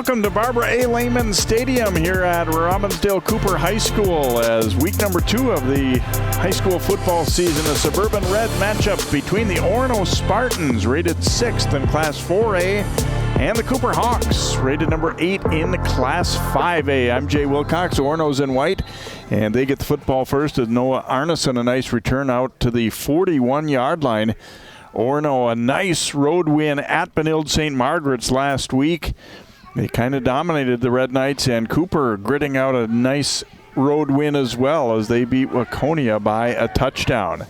Welcome to Barbara A. Lehman Stadium here at Robbinsdale Cooper High School as week number 2 of the high school football season. A Suburban Red matchup between the Orono Spartans, rated 6th in Class 4A, and the Cooper Hawks, rated number 8 in Class 5A. I'm Jay Wilcox. Orono's in white, and they get the football first as Noah Arneson, a nice return out to the 41-yard line. Orono, a nice road win at Benilde St. Margaret's last week. They kind of dominated the Red Knights, and Cooper gritting out a nice road win as well as they beat Waconia by a touchdown.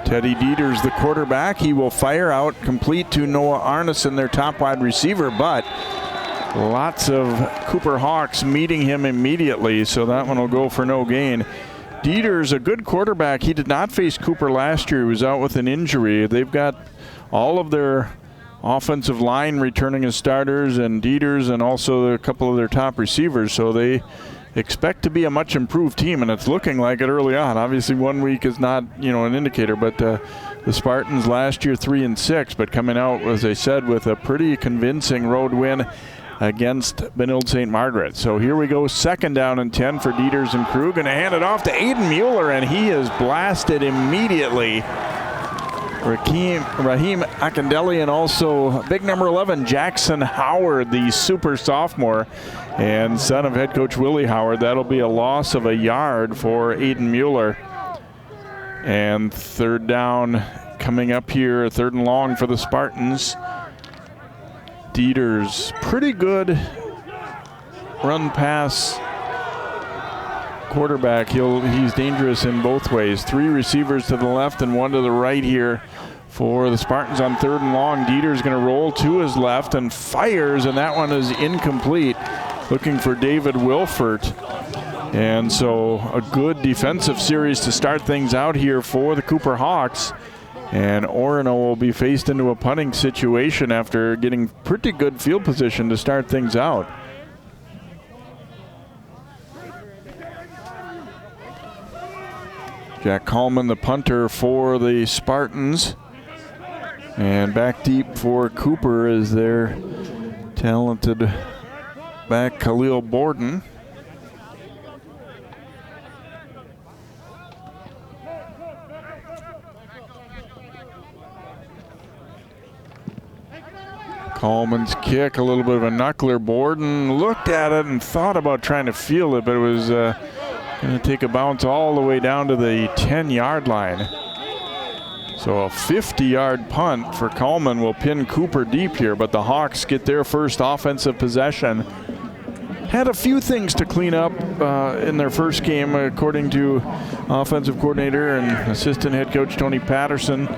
Teddy Dieters, the quarterback. He will fire out, complete to Noah Arneson, their top wide receiver, but lots of Cooper Hawks meeting him immediately, so that one will go for no gain. Dieters, a good quarterback. He did not face Cooper last year. He was out with an injury. They've got all of their offensive line returning as starters, and Dieters, and also a couple of their top receivers, so they expect to be a much improved team, and it's looking like it early on. Obviously 1 week is not, an indicator, but the Spartans last year 3-6, but coming out, as I said, with a pretty convincing road win against Benilde St. Margaret. So here we go, 2nd down and 10 for Dieters and crew. Going to hand it off to Aiden Mueller, and he is blasted immediately. Raheem Akindele, and also big number 11, Jackson Howard, the super sophomore and son of head coach Willie Howard. That'll be a loss of a yard for Aiden Mueller. And 3rd down coming up here, 3rd and long for the Spartans. Dieters, pretty good run pass quarterback. He's dangerous in both ways. 3 receivers to the left and 1 to the right here for the Spartans on 3rd and long. Dieters going to roll to his left and fires, and that one is incomplete. Looking for David Wilfert. And so a good defensive series to start things out here for the Cooper Hawks. And Orono will be faced into a punting situation after getting pretty good field position to start things out. Jack Coleman, the punter for the Spartans. And back deep for Cooper is their talented back, Khalil Borden. Coleman's kick, a little bit of a knuckler. Borden looked at it and thought about trying to field it, but it was going to take a bounce all the way down to the 10-yard line. So a 50-yard punt for Coleman will pin Cooper deep here, but the Hawks get their first offensive possession. Had a few things to clean up in their first game, according to offensive coordinator and assistant head coach Tony Patterson.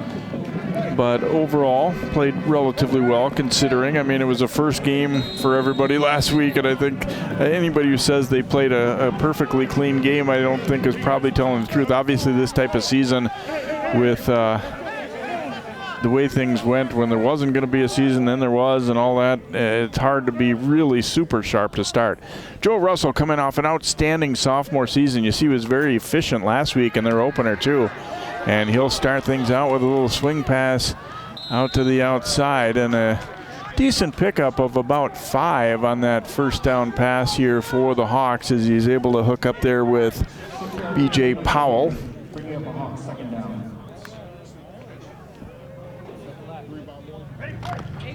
But overall, played relatively well considering. I mean, it was a first game for everybody last week, and I think anybody who says they played a perfectly clean game, I don't think is probably telling the truth. Obviously, this type of season with the way things went when there wasn't going to be a season, then there was, and all that, it's hard to be really super sharp to start. Joe Russell coming off an outstanding sophomore season. You see he was very efficient last week in their opener too. And he'll start things out with a little swing pass out to the outside, and a decent pickup of about 5 on that first down pass here for the Hawks as he's able to hook up there with B.J. Powell.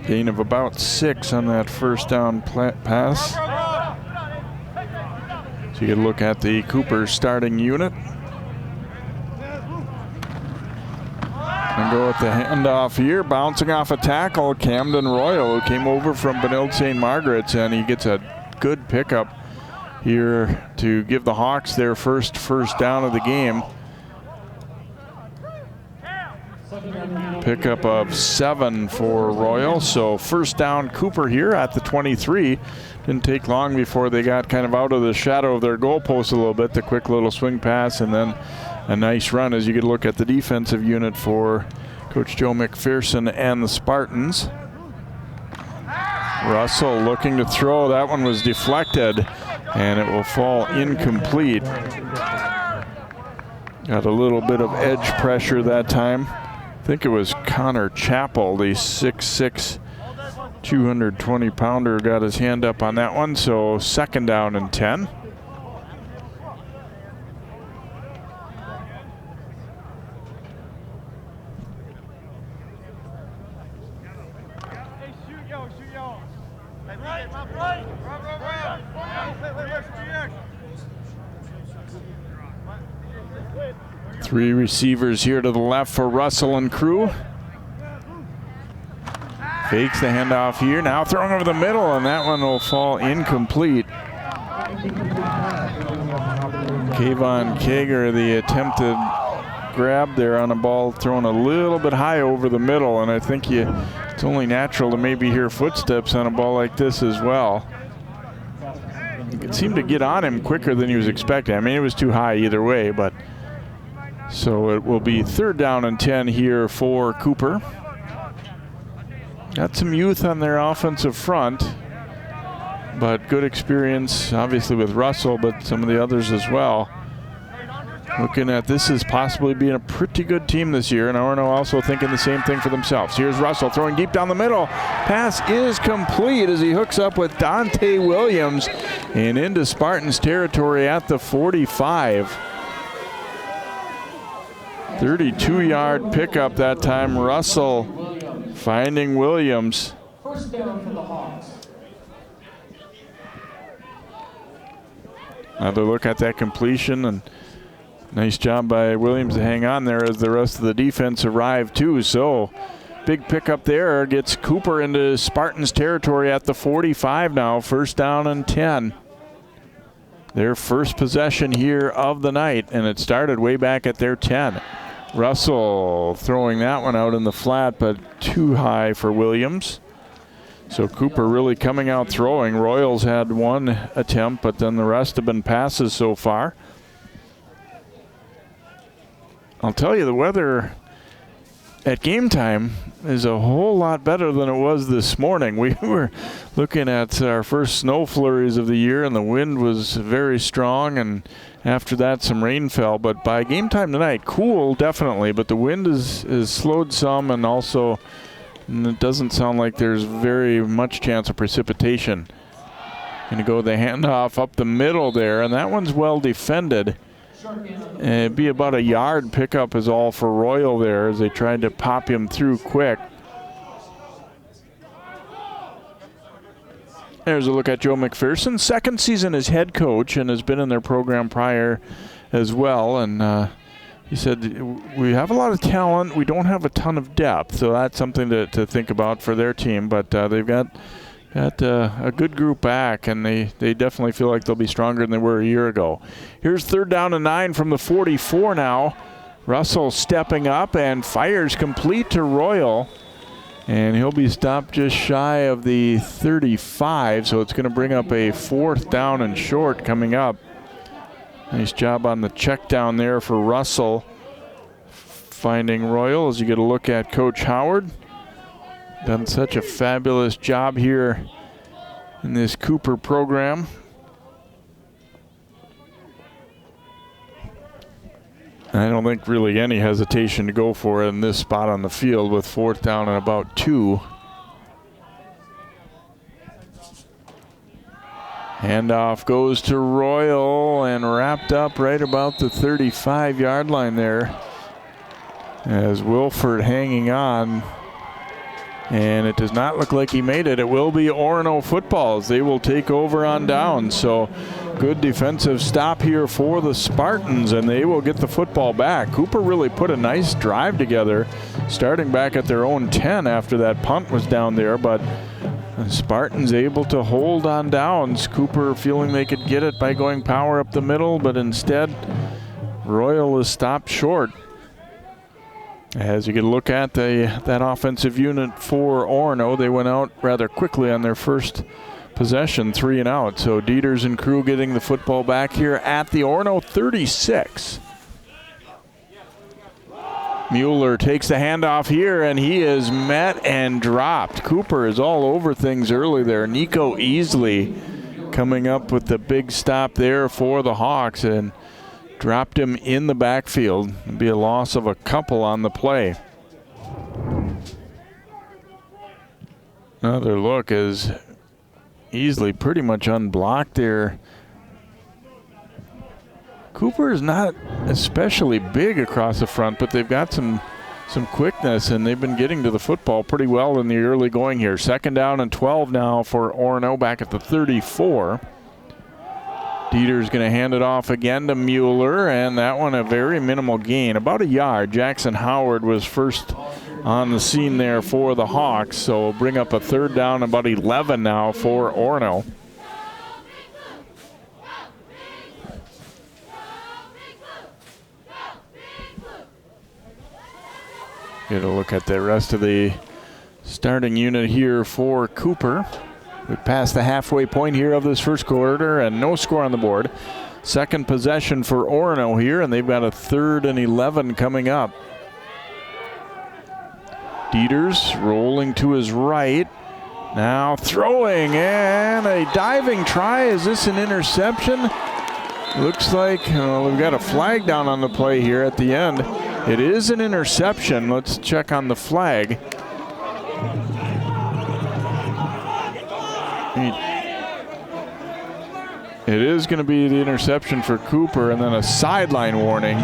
Gain of about 6 on that first down pass. So you can look at the Cooper starting unit. And go with the handoff here, bouncing off a tackle, Camden Royal, who came over from Benilde St. Margaret's, and he gets a good pickup here to give the Hawks their first down of the game. Pickup of 7 for Royal, so first down Cooper here at the 23. Didn't take long before they got kind of out of the shadow of their goalpost a little bit. The quick little swing pass and then a nice run as you get a look at the defensive unit for Coach Joe McPherson and the Spartans. Russell looking to throw. That one was deflected and it will fall incomplete. Got a little bit of edge pressure that time. I think it was Connor Chappell, the 6'6" 220-pounder got his hand up on that one, so 2nd down and 10. Three receivers here to the left for Russell and crew. Fakes the handoff here, now throwing over the middle, and that one will fall incomplete. Kayvon Kager, the attempted grab there on a ball thrown a little bit high over the middle, and I think it's only natural to maybe hear footsteps on a ball like this as well. It seemed to get on him quicker than he was expecting. I mean, it was too high either way, but so it will be 3rd down and 10 here for Cooper. Got some youth on their offensive front, but good experience obviously with Russell, but some of the others as well. Looking at this as possibly being a pretty good team this year, and Orono also thinking the same thing for themselves. Here's Russell throwing deep down the middle. Pass is complete as he hooks up with Dante Williams and into Spartans territory at the 45. 32-yard pickup that time. Russell finding Williams. 1st down for the Hawks. Another look at that completion, and nice job by Williams to hang on there as the rest of the defense arrived too. So big pickup there gets Cooper into Spartans territory at the 45 now. 1st down and 10. Their first possession here of the night, and it started way back at their 10. Russell throwing that one out in the flat, but too high for Williams. So Cooper really coming out throwing. Royals had one attempt, but then the rest have been passes so far. I'll tell you, the weather at game time is a whole lot better than it was this morning. We were looking at our first snow flurries of the year, and the wind was very strong, and after that some rain fell. But by game time tonight, cool definitely, but the wind is slowed some, and also it doesn't sound like there's very much chance of precipitation. Going to go the handoff up the middle there, and that one's well defended. It'd be about a yard pickup is all for Royal there as they tried to pop him through quick. There's a look at Joe McPherson. 2nd season as head coach and has been in their program prior as well. And he said, we have a lot of talent. We don't have a ton of depth. So that's something to think about for their team. But they've got a good group back, and they definitely feel like they'll be stronger than they were a year ago. Here's 3rd down and 9 from the 44 now. Russell stepping up and fires complete to Royal, and he'll be stopped just shy of the 35, so it's going to bring up a 4th down and short coming up. Nice job on the check down there for Russell finding Royal as you get a look at Coach Howard. Done such a fabulous job here in this Cooper program. I don't think really any hesitation to go for it in this spot on the field with 4th down and about 2. Handoff goes to Royal and wrapped up right about the 35-yard line there as Wilford hanging on. And it does not look like he made it. It will be Orono footballs. They will take over on down. So good defensive stop here for the Spartans, and they will get the football back. Cooper really put a nice drive together, starting back at their own 10 after that punt was down there. But the Spartans able to hold on downs. Cooper feeling they could get it by going power up the middle, but instead Royal is stopped short. As you get a look at that offensive unit for Orono, they went out rather quickly on their first possession, 3 and out. So Dieters and crew getting the football back here at the Orono 36. Mueller takes the handoff here, and he is met and dropped. Cooper is all over things early there. Nico Easley coming up with the big stop there for the Hawks, and dropped him in the backfield. It'll be a loss of a couple on the play. Another look is easily pretty much unblocked there. Cooper is not especially big across the front, but they've got some quickness, and they've been getting to the football pretty well in the early going here. 2nd down and 12 now for Orono back at the 34. Dieter's going to hand it off again to Mueller, and that one a very minimal gain, about a yard. Jackson Howard was first on the scene there for the Hawks, so bring up a 3rd down, about 11 now for Orono. Get a look at the rest of the starting unit here for Cooper. We passed the halfway point here of this first quarter and no score on the board. 2nd possession for Orono here, and they've got a 3rd and 11 coming up. Dieters rolling to his right. Now throwing, and a diving try. Is this an interception? Looks like we've got a flag down on the play here at the end. It is an interception. Let's check on the flag. It is going to be the interception for Cooper, and then a sideline warning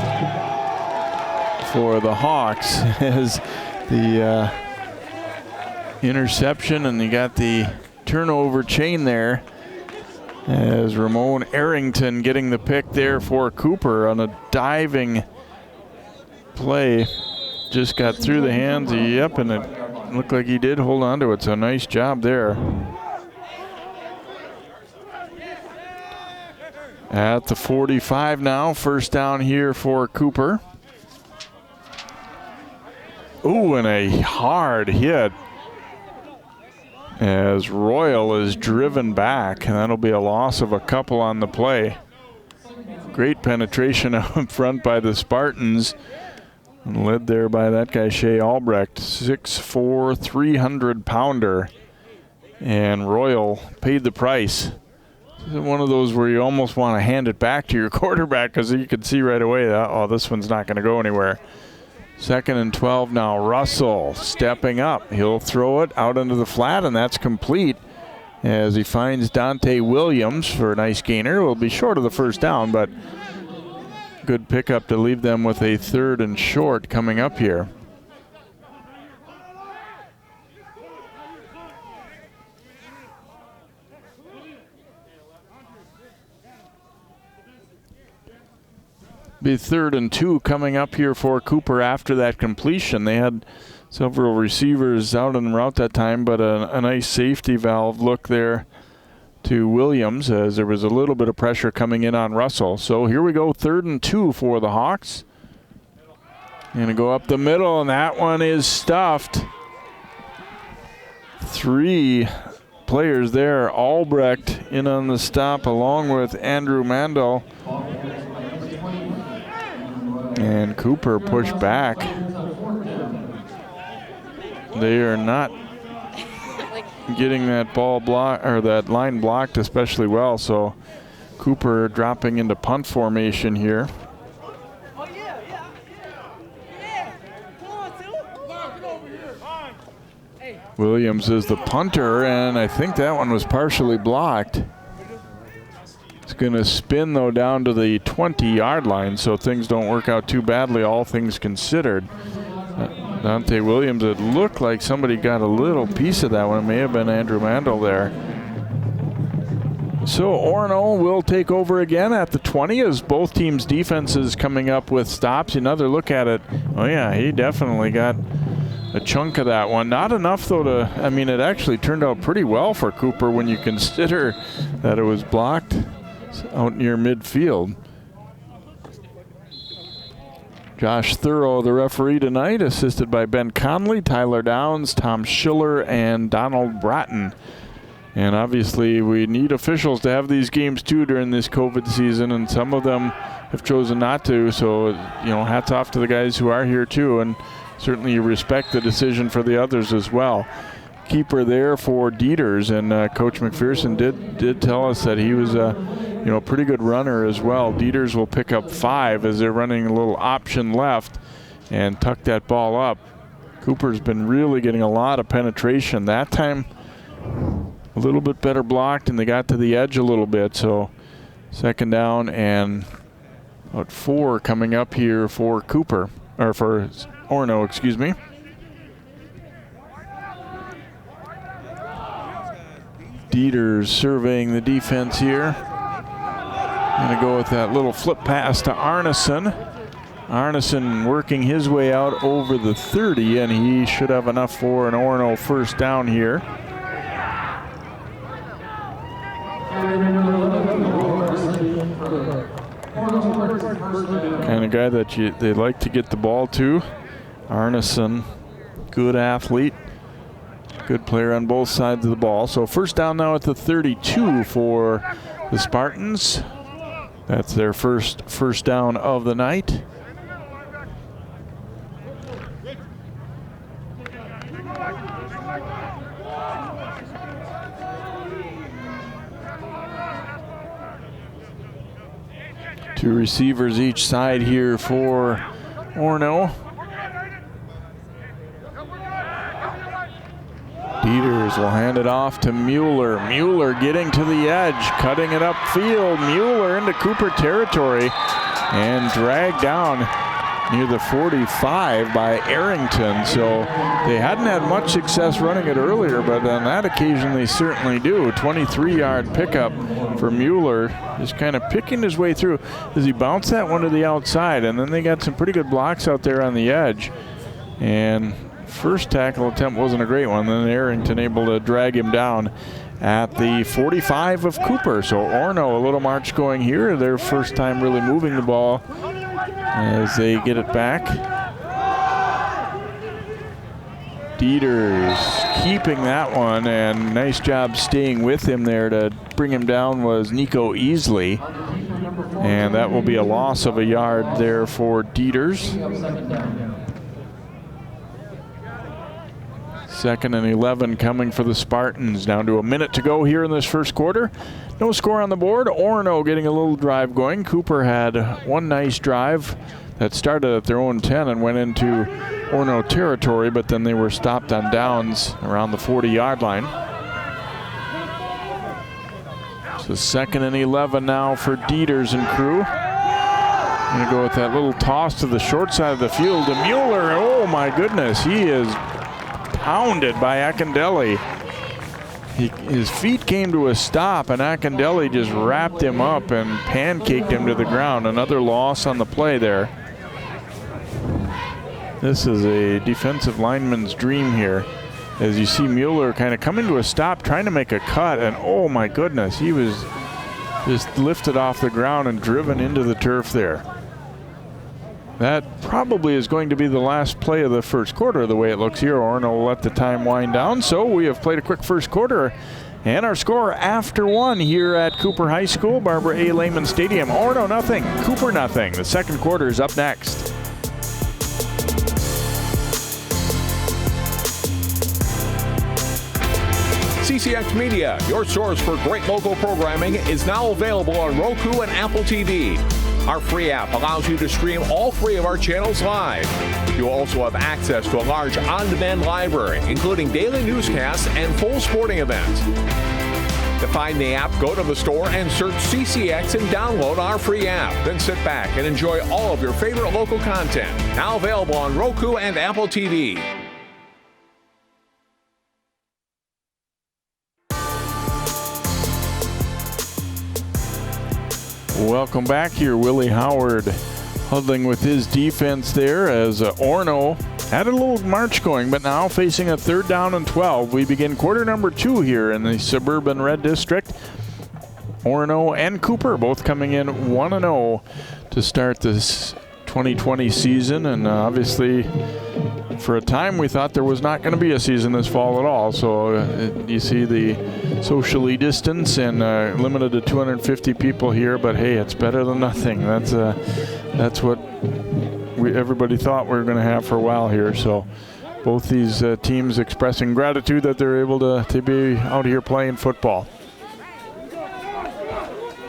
for the Hawks as the interception, and you got the turnover chain there as Ramon Arrington getting the pick there for Cooper on a diving play. Just got through the hands. Yep, and it looked like he did hold on to it, so nice job there. At the 45 now, 1st down here for Cooper. Ooh, and a hard hit as Royal is driven back, and that'll be a loss of a couple on the play. Great penetration up front by the Spartans, led there by that guy Shea Albrecht, 6'4", 300-pounder, and Royal paid the price. One of those where you almost want to hand it back to your quarterback because you can see right away that, oh, this one's not going to go anywhere. 2nd and 12 now. Russell stepping up. He'll throw it out into the flat, and that's complete as he finds Dante Williams for a nice gainer. Will be short of the 1st down, but good pickup to leave them with a 3rd and short coming up here. Be 3rd and 2 coming up here for Cooper after that completion. They had several receivers out en route that time, but a nice safety valve look there to Williams as there was a little bit of pressure coming in on Russell. So here we go, 3rd and 2 for the Hawks. Going to go up the middle, and that one is stuffed. 3 players there. Albrecht in on the stop along with Andrew Mandel. And Cooper pushed back. They are not getting that ball block or that line blocked especially well, so Cooper dropping into punt formation here. Williams is the punter, and I think that one was partially blocked. It's going to spin, though, down to the 20-yard line, so things don't work out too badly, all things considered. Dante Williams, it looked like somebody got a little piece of that one. It may have been Andrew Mandel there. So Orono will take over again at the 20 as both teams' defenses coming up with stops. Another look at it. Oh, yeah, he definitely got a chunk of that one. Not enough, though, to, I mean, it actually turned out pretty well for Cooper when you consider that it was blocked out near midfield. Josh Thurrow, the referee tonight, assisted by Ben Conley, Tyler Downs, Tom Schiller, and Donald Bratton. And obviously we need officials to have these games too during this COVID season, and some of them have chosen not to. So, you know, hats off to the guys who are here too, and certainly you respect the decision for the others as well. Keeper there for Dieters, and Coach McPherson did tell us that he was a pretty good runner as well. Dieters will pick up 5 as they're running a little option left and tuck that ball up. Cooper's been really getting a lot of penetration. That time a little bit better blocked, and they got to the edge a little bit. So second down and about 4 coming up here for Cooper, or for Orono, excuse me. Dieters surveying the defense here. Gonna go with that little flip pass to Arneson. Arneson working his way out over the 30, and he should have enough for an Orono first down here. Kind of guy that they like to get the ball to. Arneson, good athlete. Good player on both sides of the ball. So first down now at the 32 for the Spartans. That's their first down of the night. Two receivers each side here for Orono. Dieters will hand it off to Mueller. Mueller getting to the edge, cutting it upfield. Mueller into Cooper territory and dragged down near the 45 by Arrington. So they hadn't had much success running it earlier, but on that occasion they certainly do. 23-yard pickup for Mueller, just kind of picking his way through as he bounced that one to the outside, and then they got some pretty good blocks out there on the edge. And first tackle attempt wasn't a great one. Then Arrington able to drag him down at the 45 of Cooper. So Orono, a little march going here. Their first time really moving the ball as they get it back. Dieters keeping that one, and nice job staying with him there to bring him down was Nico Easley. And that will be a loss of a yard there for Dieters. Second and 11 coming for the Spartans. Down to a minute to go here in this first quarter. No score on the board. Orono getting a little drive going. Cooper had one nice drive that started at their own 10 and went into Orono territory, but then they were stopped on downs around the 40-yard line. So second and 11 now for Dieters and crew. Gonna go with that little toss to the short side of the field to Mueller. Oh my goodness, he is pounded by Akindelli. His feet came to a stop, and Akindelli just wrapped him up and pancaked him to the ground. Another loss on the play there. This is a defensive lineman's dream here. As you see Mueller kind of coming to a stop, trying to make a cut, and oh my goodness, he was just lifted off the ground and driven into the turf there. That probably is going to be the last play of the first quarter, the way it looks here. Orono will let the time wind down. So we have played a quick first quarter, and our score after 1 here at Cooper High School, Barbara A. Lehman Stadium. Orono nothing, Cooper nothing. The second quarter is up next. CCX Media, your source for great local programming, is now available on Roku and Apple TV. Our free app allows you to stream all 3 of our channels live. You'll also have access to a large on-demand library, including daily newscasts and full sporting events. To find the app, go to the store and search CCX and download our free app. Then sit back and enjoy all of your favorite local content. Now available on Roku and Apple TV. Welcome back here. Willie Howard huddling with his defense there as Orono had a little march going, but now facing a third down and 12. We begin quarter number 2 here in the Suburban Red District. Orono and Cooper both coming in 1-0 to start this 2020 season, and obviously for a time we thought there was not going to be a season this fall at all. So you see the socially distanced and limited to 250 people here, but hey, it's better than nothing. That's what everybody thought we were going to have for a while here. So both these teams expressing gratitude that they're able to be out here playing football.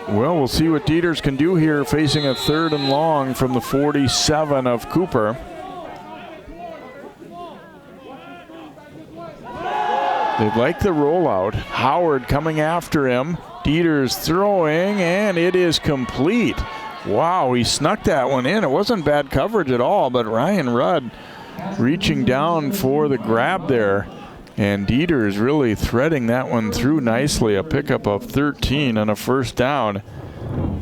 Well, we'll see what Dieters can do here, facing a third and long from the 47 of Cooper. They like the rollout. Howard coming after him. Dieters throwing, and it is complete. Wow, he snuck that one in. It wasn't bad coverage at all, but Ryan Rudd reaching down for the grab there. And Dieters really threading that one through nicely. A pickup of 13 and a first down.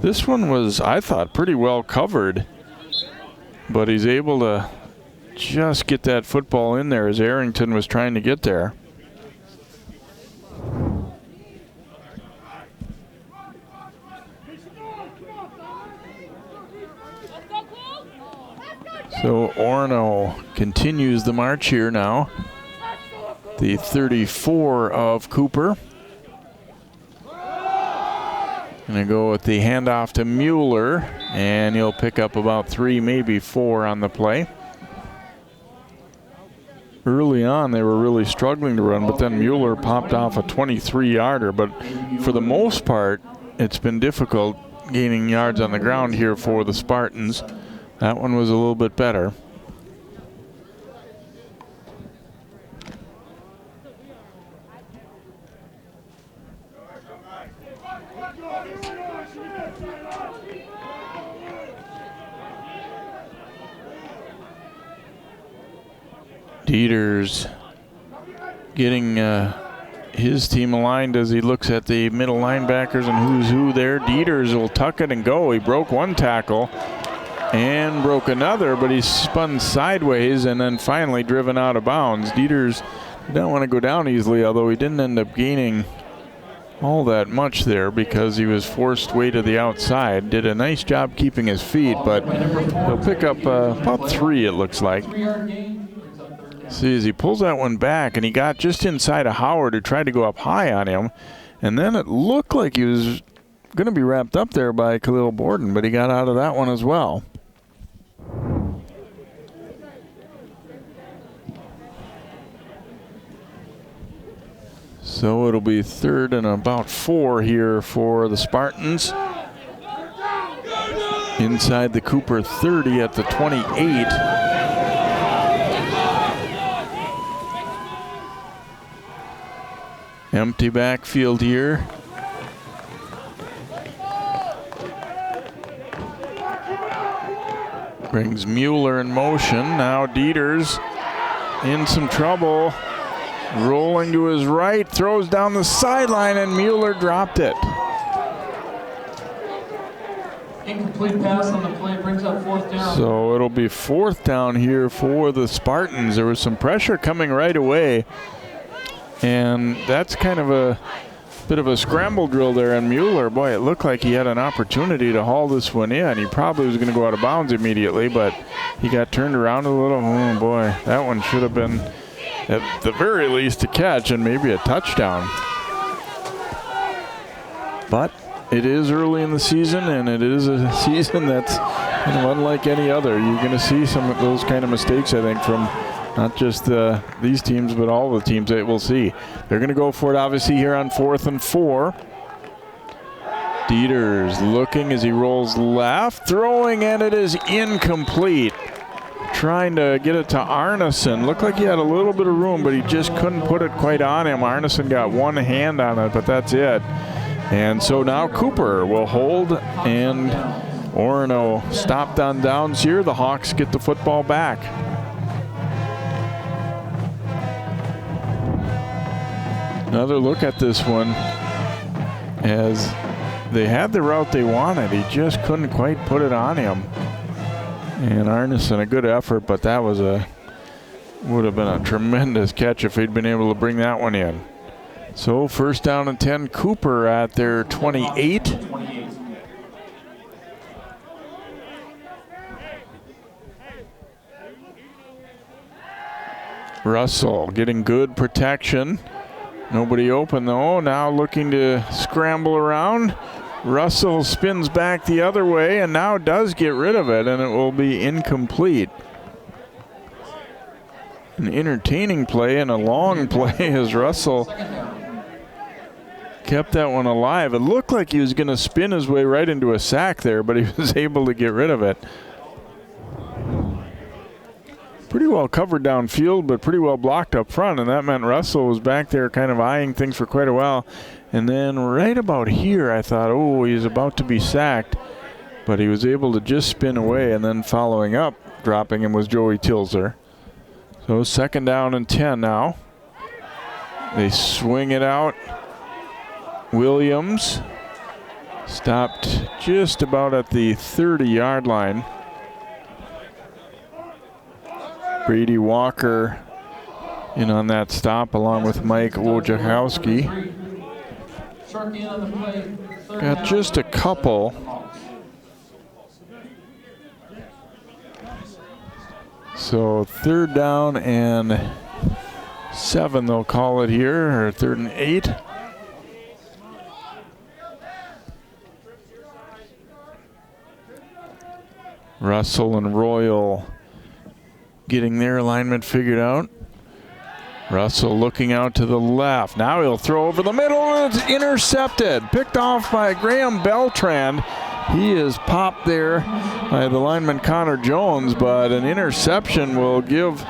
This one was, I thought, pretty well covered, but he's able to just get that football in there as Arrington was trying to get there. So Orono continues the march here now. The 34 of Cooper. Gonna go with the handoff to Mueller, and he'll pick up about 3, maybe 4 on the play. Early on, they were really struggling to run, but then Mueller popped off a 23-yarder. But for the most part, it's been difficult gaining yards on the ground here for the Spartans. That one was a little bit better. Dieters getting his team aligned as he looks at the middle linebackers and who's who there. Dieters will tuck it and go. He broke one tackle and broke another, but he spun sideways and then finally driven out of bounds. Dieters didn't want to go down easily, although he didn't end up gaining all that much there because he was forced way to the outside. Did a nice job keeping his feet, but he'll pick up about 3, it looks like. See, as he pulls that one back, and he got just inside of Howard, who tried to go up high on him, and then it looked like he was going to be wrapped up there by Khalil Borden, but he got out of that one as well. So it'll be 3rd and about 4 here for the Spartans. Inside the Cooper 30 at the 28. Empty backfield here. Brings Mueller in motion. Now Dieters in some trouble. Rolling to his right, throws down the sideline, and Mueller dropped it. Incomplete pass on the play brings up 4th down. So it'll be 4th down here for the Spartans. There was some pressure coming right away. And that's kind of a bit of a scramble drill there on Mueller. Boy, it looked like he had an opportunity to haul this one in. He probably was going to go out of bounds immediately, but he got turned around a little. Oh, boy, that one should have been, at the very least, a catch and maybe a touchdown. But it is early in the season, and it is a season that's unlike any other. You're going to see some of those kind of mistakes, I think, from not just these teams, but all the teams that we'll see. They're going to go for it, obviously, here on 4th and 4. Dieters looking as he rolls left, throwing, and it is incomplete. Trying to get it to Arneson. Looked like he had a little bit of room, but he just couldn't put it quite on him. Arneson got one hand on it, but that's it. And so now Cooper will hold, and Orono stopped on downs here. The Hawks get the football back. Another look at this one as they had the route they wanted. He just couldn't quite put it on him. And Arneson, a good effort, but that was would have been a tremendous catch if he'd been able to bring that one in. So 1st down and 10, Cooper at their 28. Russell getting good protection. Nobody open though. Now looking to scramble around. Russell spins back the other way and now does get rid of it, and it will be incomplete. An entertaining play and a long play as Russell kept that one alive. It looked like he was going to spin his way right into a sack there, but he was able to get rid of it. pretty well covered downfield, but pretty well blocked up front, and that meant Russell was back there kind of eyeing things for quite a while. And then right about here, I thought, oh, he's about to be sacked, but he was able to just spin away, and then following up, dropping him was Joey Tilzer. So 2nd down and 10 now. They swing it out. Williams stopped just about at the 30-yard line. Brady Walker in on that stop along with Mike Wojciechowski. Got just a couple. So 3rd down and 7 they'll call it here, or 3rd and 8. Russell and Royal getting their alignment figured out. Russell looking out to the left. Now he'll throw over the middle, and it's intercepted. Picked off by Graham Beltran. He is popped there by the lineman Connor Jones, but an interception will give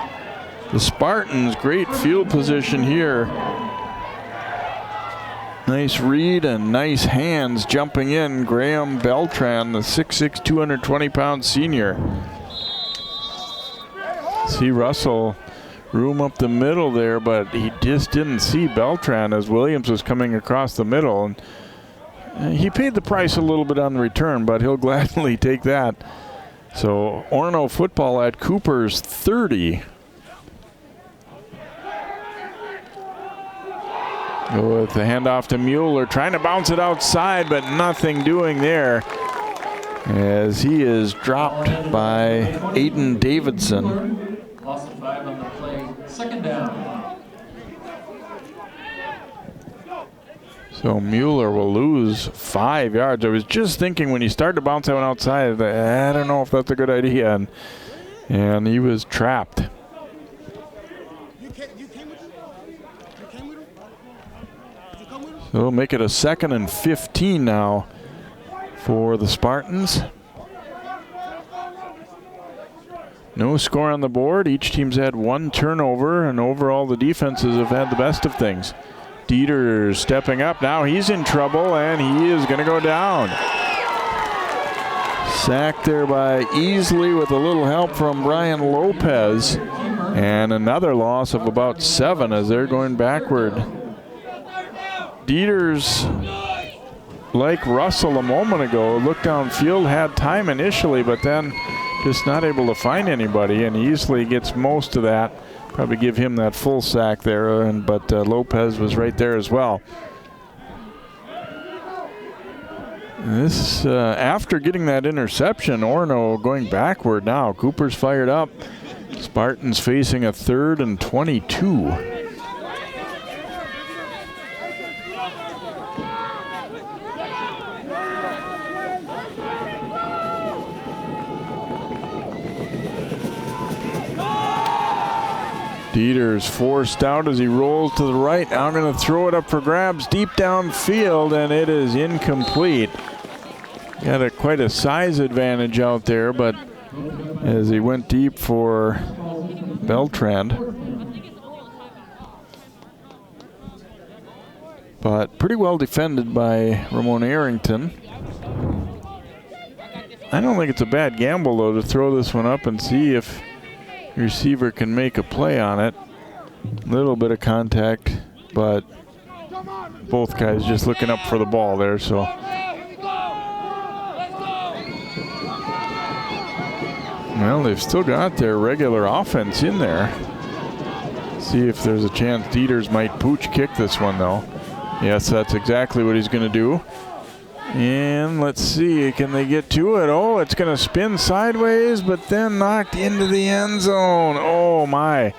the Spartans great field position here. Nice read and nice hands jumping in. Graham Beltran, the 6'6", 220-pound senior. See Russell room up the middle there, but he just didn't see Beltran as Williams was coming across the middle. And he paid the price a little bit on the return, but he'll gladly take that. So Orono football at Cooper's 30. With the handoff to Mueller, trying to bounce it outside, but nothing doing there as he is dropped by Aiden Davidson. Loss of 5 on the play. 2nd down. So Mueller will lose 5 yards. I was just thinking when he started to bounce that one outside, I don't know if that's a good idea, and he was trapped. So we'll make it a 2nd and 15 now for the Spartans. No score on the board. Each team's had 1 turnover, and overall the defenses have had the best of things. Dieter stepping up. Now he's in trouble, and he is going to go down. Sacked there by Easley with a little help from Brian Lopez. And another loss of about 7 as they're going backward. Dieter's, like Russell a moment ago, looked downfield, had time initially, but then just not able to find anybody, and Easley gets most of that. Probably give him that full sack there, but Lopez was right there as well. This, after getting that interception, Orono going backward now. Cooper's fired up. Spartans facing a 3rd and 22. Dieter's forced out as he rolls to the right. Now going to throw it up for grabs deep downfield, and it is incomplete. Got quite a size advantage out there, but as he went deep for Beltran. But pretty well defended by Ramon Arrington. I don't think it's a bad gamble, though, to throw this one up and see if your receiver can make a play on it. A little bit of contact, but both guys just looking up for the ball there, so. Well, they've still got their regular offense in there. See if there's a chance Dieters might pooch kick this one, though. Yes, that's exactly what he's going to do. And let's see, can they get to it? Oh, it's going to spin sideways, but then knocked into the end zone. Oh, my.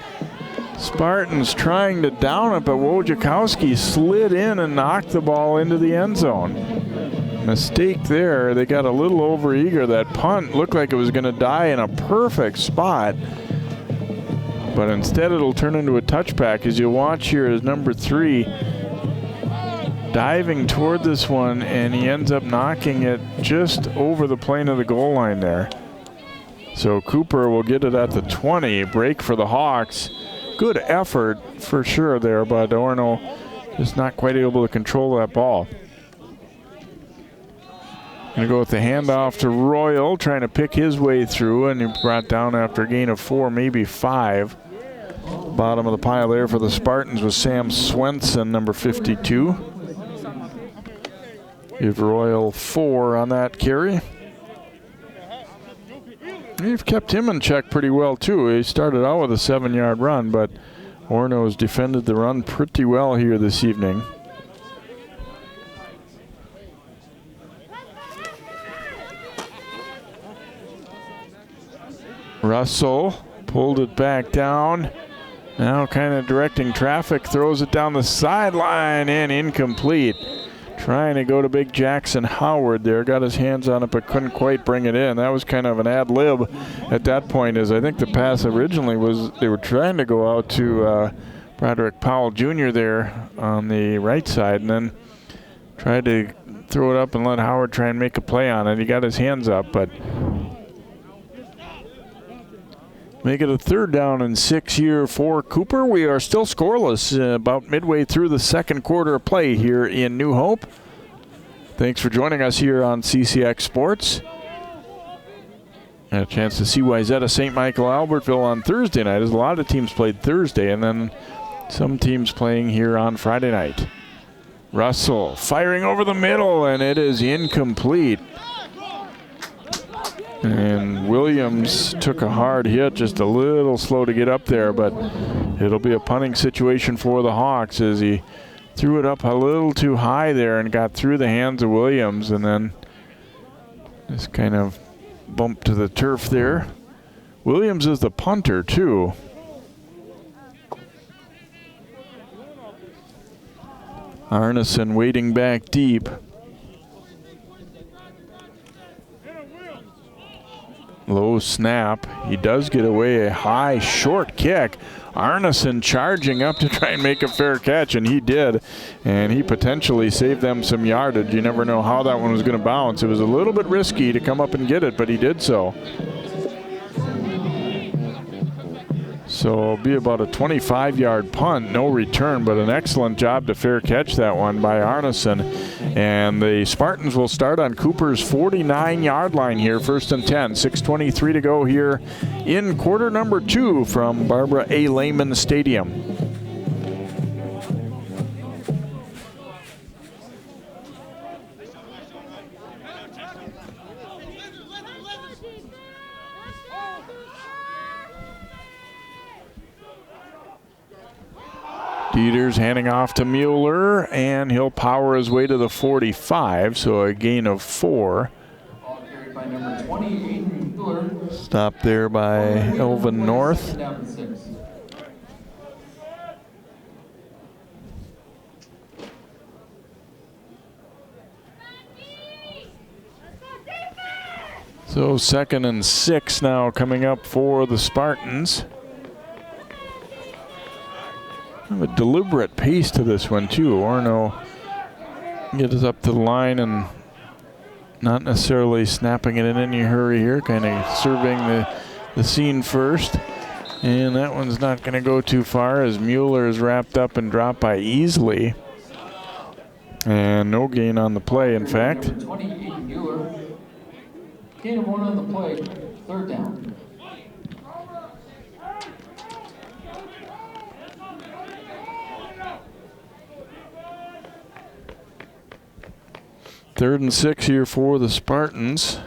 Spartans trying to down it, but Wojciechowski slid in and knocked the ball into the end zone. Mistake there. They got a little overeager. That punt looked like it was going to die in a perfect spot. But instead it'll turn into a touchback. As you watch here is number 3 diving toward this one, and he ends up knocking it just over the plane of the goal line there. So Cooper will get it at the 20. Break for the Hawks. Good effort for sure there, but Orono just not quite able to control that ball. Gonna go with the handoff to Royal, trying to pick his way through, and he brought down after a gain of 4, maybe 5. Bottom of the pile there for the Spartans was Sam Swenson, number 52. Give Royal 4 on that carry. You've kept him in check pretty well too. He started out with a 7-yard run, but Orono has defended the run pretty well here this evening. Russell pulled it back down. Now kind of directing traffic, throws it down the sideline and incomplete. Trying to go to big Jackson Howard there. Got his hands on it but couldn't quite bring it in. That was kind of an ad lib at that point, as I think the pass originally was they were trying to go out to Broderick Powell Jr. there on the right side, and then tried to throw it up and let Howard try and make a play on it. He got his hands up, but make it a 3rd down and 6 here for Cooper. We are still scoreless about midway through the second quarter of play here in New Hope. Thanks for joining us here on CCX Sports. Had a chance to see Wayzata St. Michael Albertville on Thursday night, as a lot of teams played Thursday, and then some teams playing here on Friday night. Russell firing over the middle, and it is incomplete. And Williams took a hard hit, just a little slow to get up there, but it'll be a punting situation for the Hawks as he threw it up a little too high there and got through the hands of Williams, and then just kind of bumped to the turf there. Williams is the punter too. Arneson waiting back deep. Low snap. He does get away a high, short kick. Arneson charging up to try and make a fair catch, and he did. And he potentially saved them some yardage. You never know how that one was going to bounce. It was a little bit risky to come up and get it, but he did so. So it'll be about a 25-yard punt, no return, but an excellent job to fair catch that one by Arneson. And the Spartans will start on Cooper's 49-yard line here, 1st and 10. 6:23 to go here in quarter number 2 from Barbara A. Lehman Stadium. Dieters handing off to Mueller, and he'll power his way to the 45, so a gain of 4. Stop there by Elvin North. So 2nd and 6 now coming up for the Spartans. Kind of a deliberate pace to this one too. Orono gets up to the line and not necessarily snapping it in any hurry here, kind of surveying the scene first. And that one's not going to go too far as Mueller is wrapped up and dropped by Easley. And no gain on the play, in fact. 28 Mueller. Gain of 1 on the play, 3rd down. Third and 6 here for the Spartans.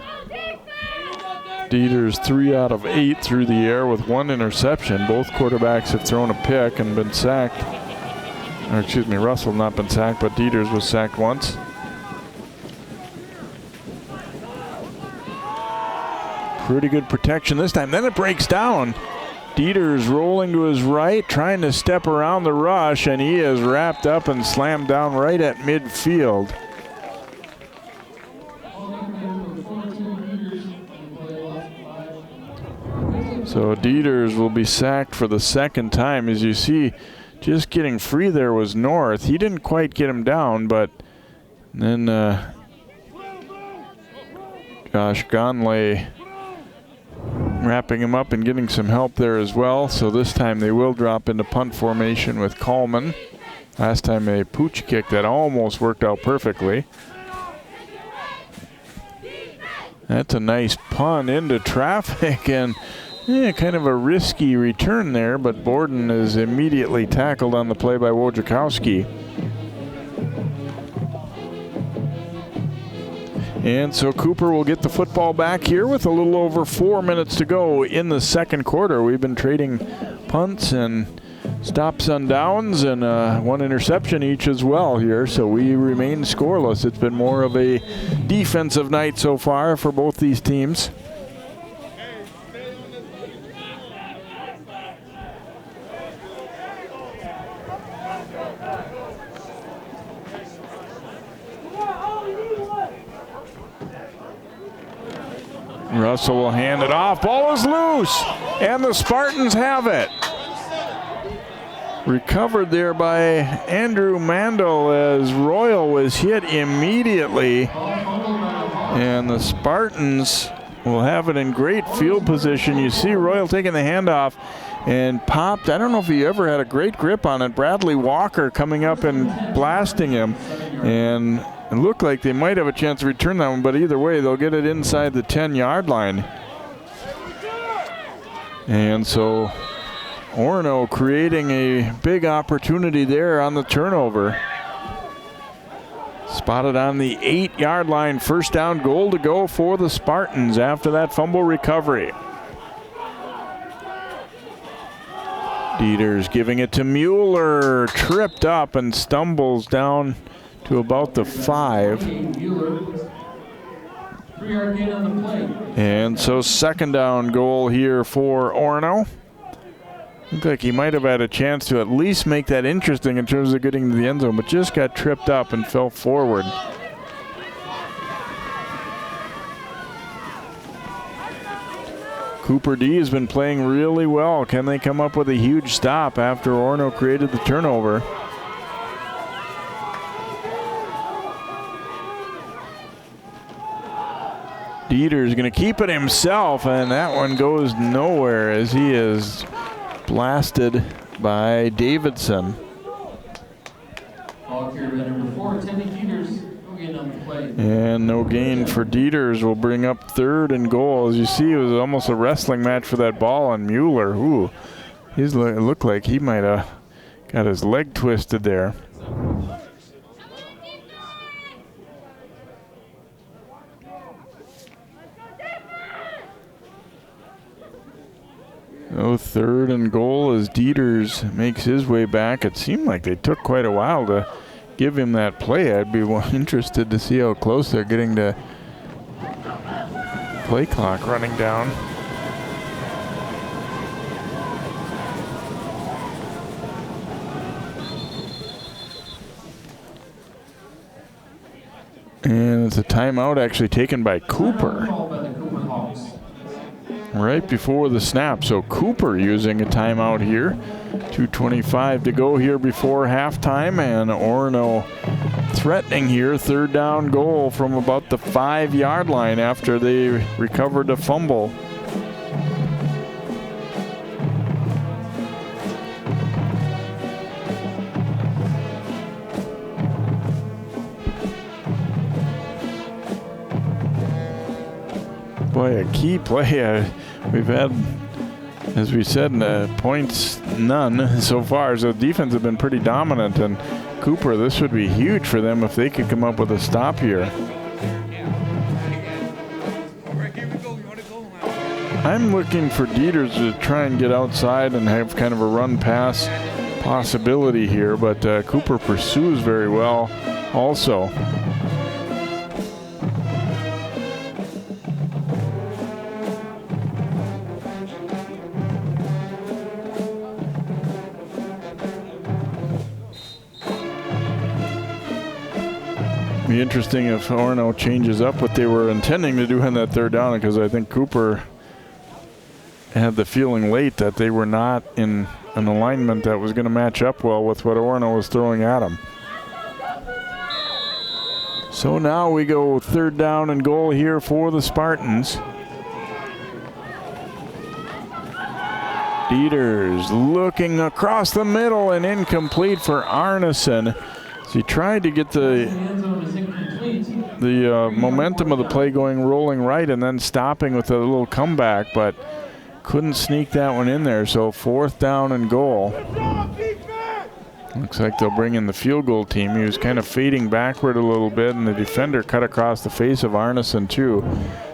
Dieters 3 out of 8 through the air with 1 interception. Both quarterbacks have thrown a pick and been sacked. Or excuse me, Russell not been sacked, but Dieters was sacked once. Pretty good protection this time. Then it breaks down. Dieters rolling to his right, trying to step around the rush, and he is wrapped up and slammed down right at midfield. So Dieters will be sacked for the 2nd time. As you see, just getting free there was North. He didn't quite get him down, but then Josh Gonley wrapping him up and getting some help there as well. So this time they will drop into punt formation with Coleman. Last time a pooch kick that almost worked out perfectly. That's a nice punt into traffic, and kind of a risky return there, but Borden is immediately tackled on the play by Wojciechowski. And so Cooper will get the football back here with a little over 4 minutes to go in the second quarter. We've been trading punts and stops on downs and one interception each as well here, so we remain scoreless. It's been more of a defensive night so far for both these teams. Russell will hand it off. Ball is loose, and the Spartans have it. Recovered there by Andrew Mandel as Royal was hit immediately. And the Spartans will have it in great field position. You see Royal taking the handoff and popped. I don't know if he ever had a great grip on it. Bradley Walker coming up and blasting him. And it looked like they might have a chance to return that one, but either way, they'll get it inside the 10-yard line. And so Orono creating a big opportunity there on the turnover. Spotted on the 8-yard line. First down, goal to go for the Spartans after that fumble recovery. Dieters giving it to Mueller. Tripped up and stumbles down to about the 5. And so second down goal here for Orono. Looked like he might have had a chance to at least make that interesting in terms of getting to the end zone, but just got tripped up and fell forward. Cooper D has been playing really well. Can they come up with a huge stop after Orono created the turnover? Dieter is going to keep it himself, and that one goes nowhere as he is blasted by Davidson. And no gain for Dieters will bring up third and goal. As you see, it was almost a wrestling match for that ball on Mueller. Ooh, it looked like he might have got his leg twisted there. No, third and goal as Dieters makes his way back. It seemed like they took quite a while to give him that play. I'd be interested to see how close they're getting to play clock running down. And it's a timeout actually taken by Cooper right before the snap. So Cooper using a timeout here. 2:25 to go here before halftime, and Orono threatening here. Third down goal from about the 5-yard line after they recovered a fumble. Boy, a key play. We've had, as we said, points none so far. So defense have been pretty dominant, and Cooper, this would be huge for them if they could come up with a stop here. I'm looking for Dieters to try and get outside and have kind of a run pass possibility here, but Cooper pursues very well also. Be interesting if Orono changes up what they were intending to do on that third down, because I think Cooper had the feeling late that they were not in an alignment that was going to match up well with what Orono was throwing at them. So now we go third down and goal here for the Spartans. Dieters looking across the middle and incomplete for Arneson. So he tried to get the momentum of the play going, rolling right, and then stopping with a little comeback, but couldn't sneak that one in there. So 4th down and goal. Looks like they'll bring in the field goal team. He was kind of fading backward a little bit, and the defender cut across the face of Arneson too.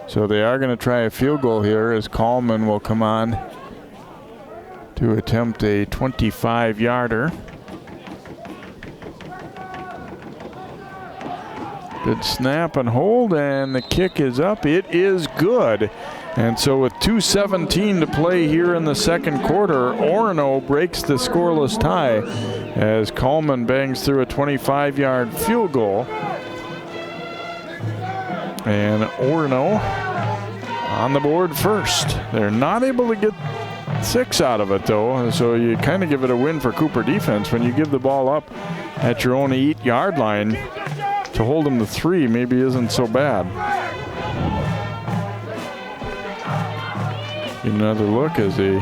So they are going to try a field goal here as Coleman will come on to attempt a 25-yarder. Good snap and hold, and the kick is up. It is good. And so with 2:17 to play here in the second quarter, Orono breaks the scoreless tie as Coleman bangs through a 25-yard field goal. And Orono on the board first. They're not able to get 6 out of it, though, so you kind of give it a win for Cooper defense when you give the ball up at your own 8-yard line. To hold them to 3 maybe isn't so bad. Another look as they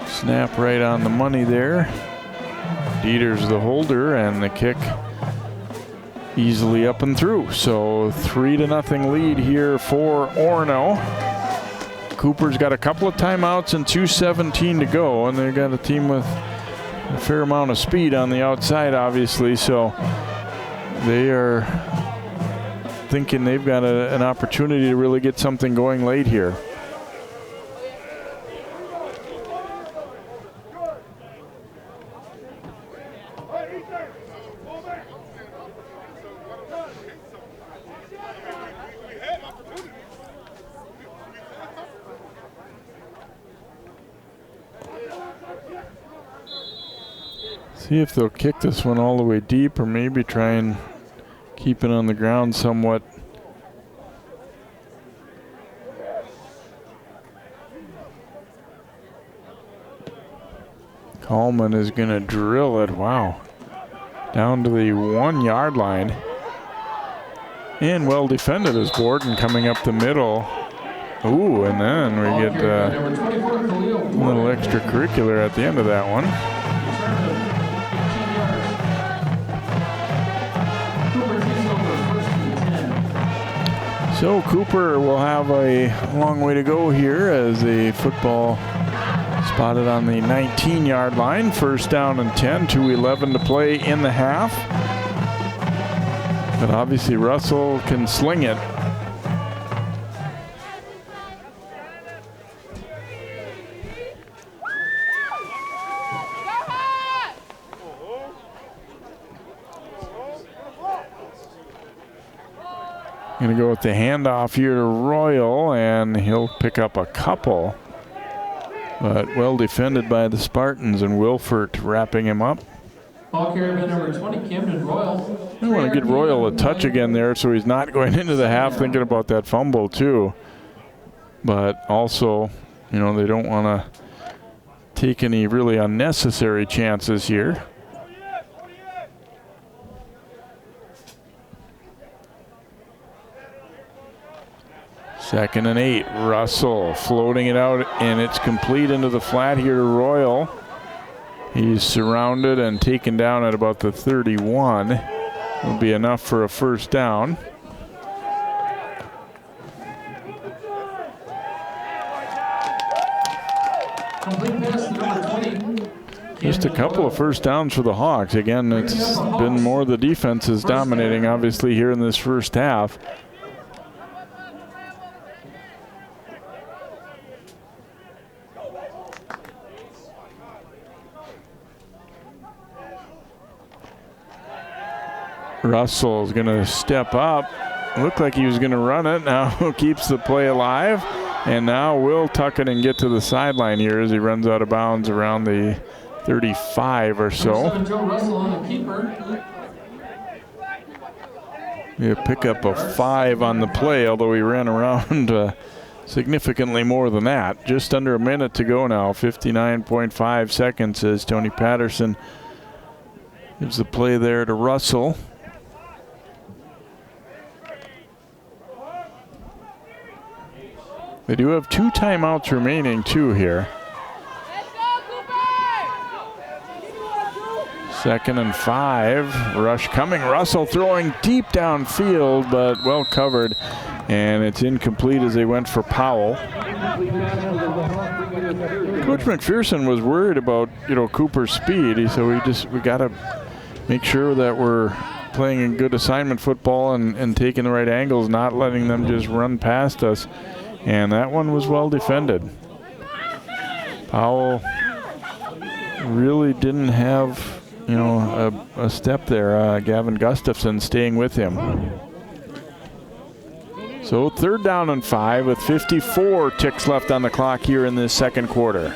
snap right on the money there. Dieter's the holder, and the kick easily up and through. So 3-0 lead here for Orono. Cooper's got a couple of timeouts and 2:17 to go, and they've got a team with a fair amount of speed on the outside, obviously. So they are thinking they've got an opportunity to really get something going late here. See if they'll kick this one all the way deep, or maybe try and keep it on the ground somewhat. Coleman is going to drill it. Wow. Down to the 1-yard line. And well defended is Borden coming up the middle. Ooh, and then we get a little extracurricular at the end of that one. So Cooper will have a long way to go here as the football spotted on the 19-yard line. 1st down and 10, 2:11 to play in the half. But obviously Russell can sling it. Going to go with the handoff here to Royal, and he'll pick up a couple. But well defended by the Spartans, and Wilford wrapping him up. Ball carrier by number 20, Camden Royal. I want to get Royal a touch again there so he's not going into the half thinking about that fumble too. But also, you know, they don't want to take any really unnecessary chances here. Second and 8. Russell floating it out, and it's complete into the flat here to Royal. He's surrounded and taken down at about the 31. Will be enough for a 1st down. Complete pass to number 20. Just a couple of 1st downs for the Hawks. Again, it's been more the defenses dominating, obviously, here in this first half. Russell's going to step up. Looked like he was going to run it. Now keeps the play alive. And now will tuck it and get to the sideline here as he runs out of bounds around the 35 or so. Yeah, pick up a 5 on the play, although he ran around significantly more than that. Just under a minute to go now. 59.5 seconds as Tony Patterson gives the play there to Russell. They do have 2 timeouts remaining too here. 2nd and 5. Rush coming. Russell throwing deep downfield, but well covered. And it's incomplete as they went for Powell. Coach McPherson was worried about, Cooper's speed. He said we got to make sure that we're playing a good assignment football and taking the right angles, not letting them just run past us. And that one was well defended. Powell really didn't have, a step there. Gavin Gustafson staying with him. So 3rd down and 5 with 54 ticks left on the clock here in this second quarter.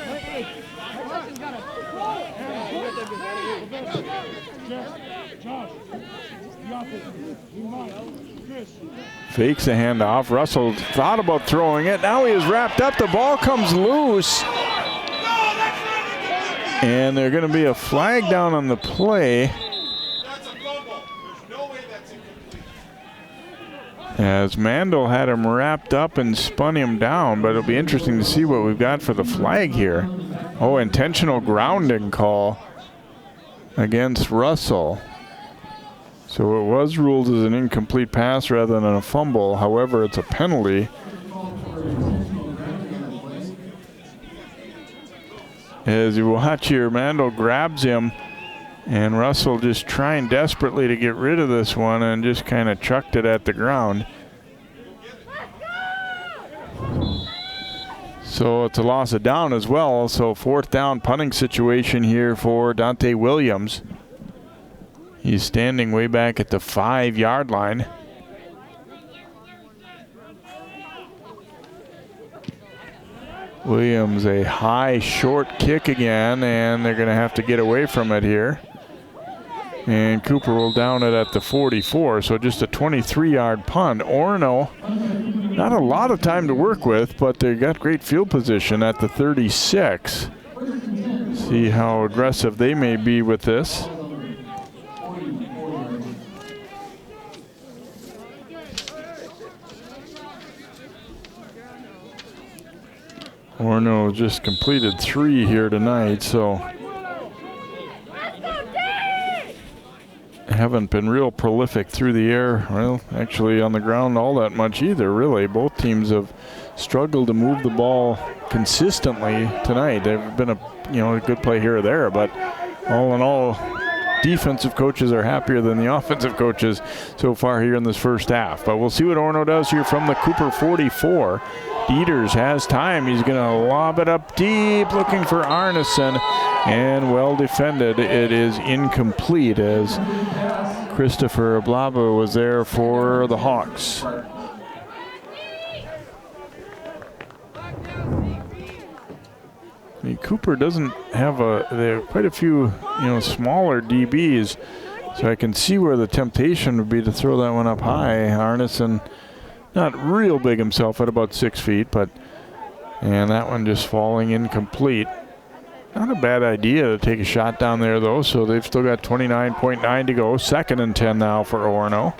Fakes the handoff. Russell thought about throwing it. Now he is wrapped up. The ball comes loose. And there's going to be a flag down on the play. As Mandel had him wrapped up and spun him down, but it'll be interesting to see what we've got for the flag here. Oh, intentional grounding call against Russell. So it was ruled as an incomplete pass rather than a fumble. However, it's a penalty. As you watch here, Mandel grabs him, and Russell just trying desperately to get rid of this one and just kind of chucked it at the ground. So it's a loss of down as well. So 4th down punting situation here for Dante Williams. He's standing way back at the 5-yard line. Williams, a high short kick again, and they're going to have to get away from it here. And Cooper will down it at the 44, so just a 23-yard punt. Orono, not a lot of time to work with, but they got great field position at the 36. See how aggressive they may be with this. Orono just completed 3 here tonight, so haven't been real prolific through the air. Well, actually on the ground all that much either, really. Both teams have struggled to move the ball consistently tonight. They've been a good play here or there, but all in all, defensive coaches are happier than the offensive coaches so far here in this first half. But we'll see what Orono does here from the Cooper 44. Dieters has time. He's going to lob it up deep, looking for Arneson, and well defended. It is incomplete as Christopher Blaba was there for the Hawks. Cooper doesn't have there are quite a few, smaller DBs, so I can see where the temptation would be to throw that one up high. Arneson, not real big himself at about 6 feet, and that one just falling incomplete. Not a bad idea to take a shot down there though, so they've still got 29.9 to go. 2nd and 10 now for Orono.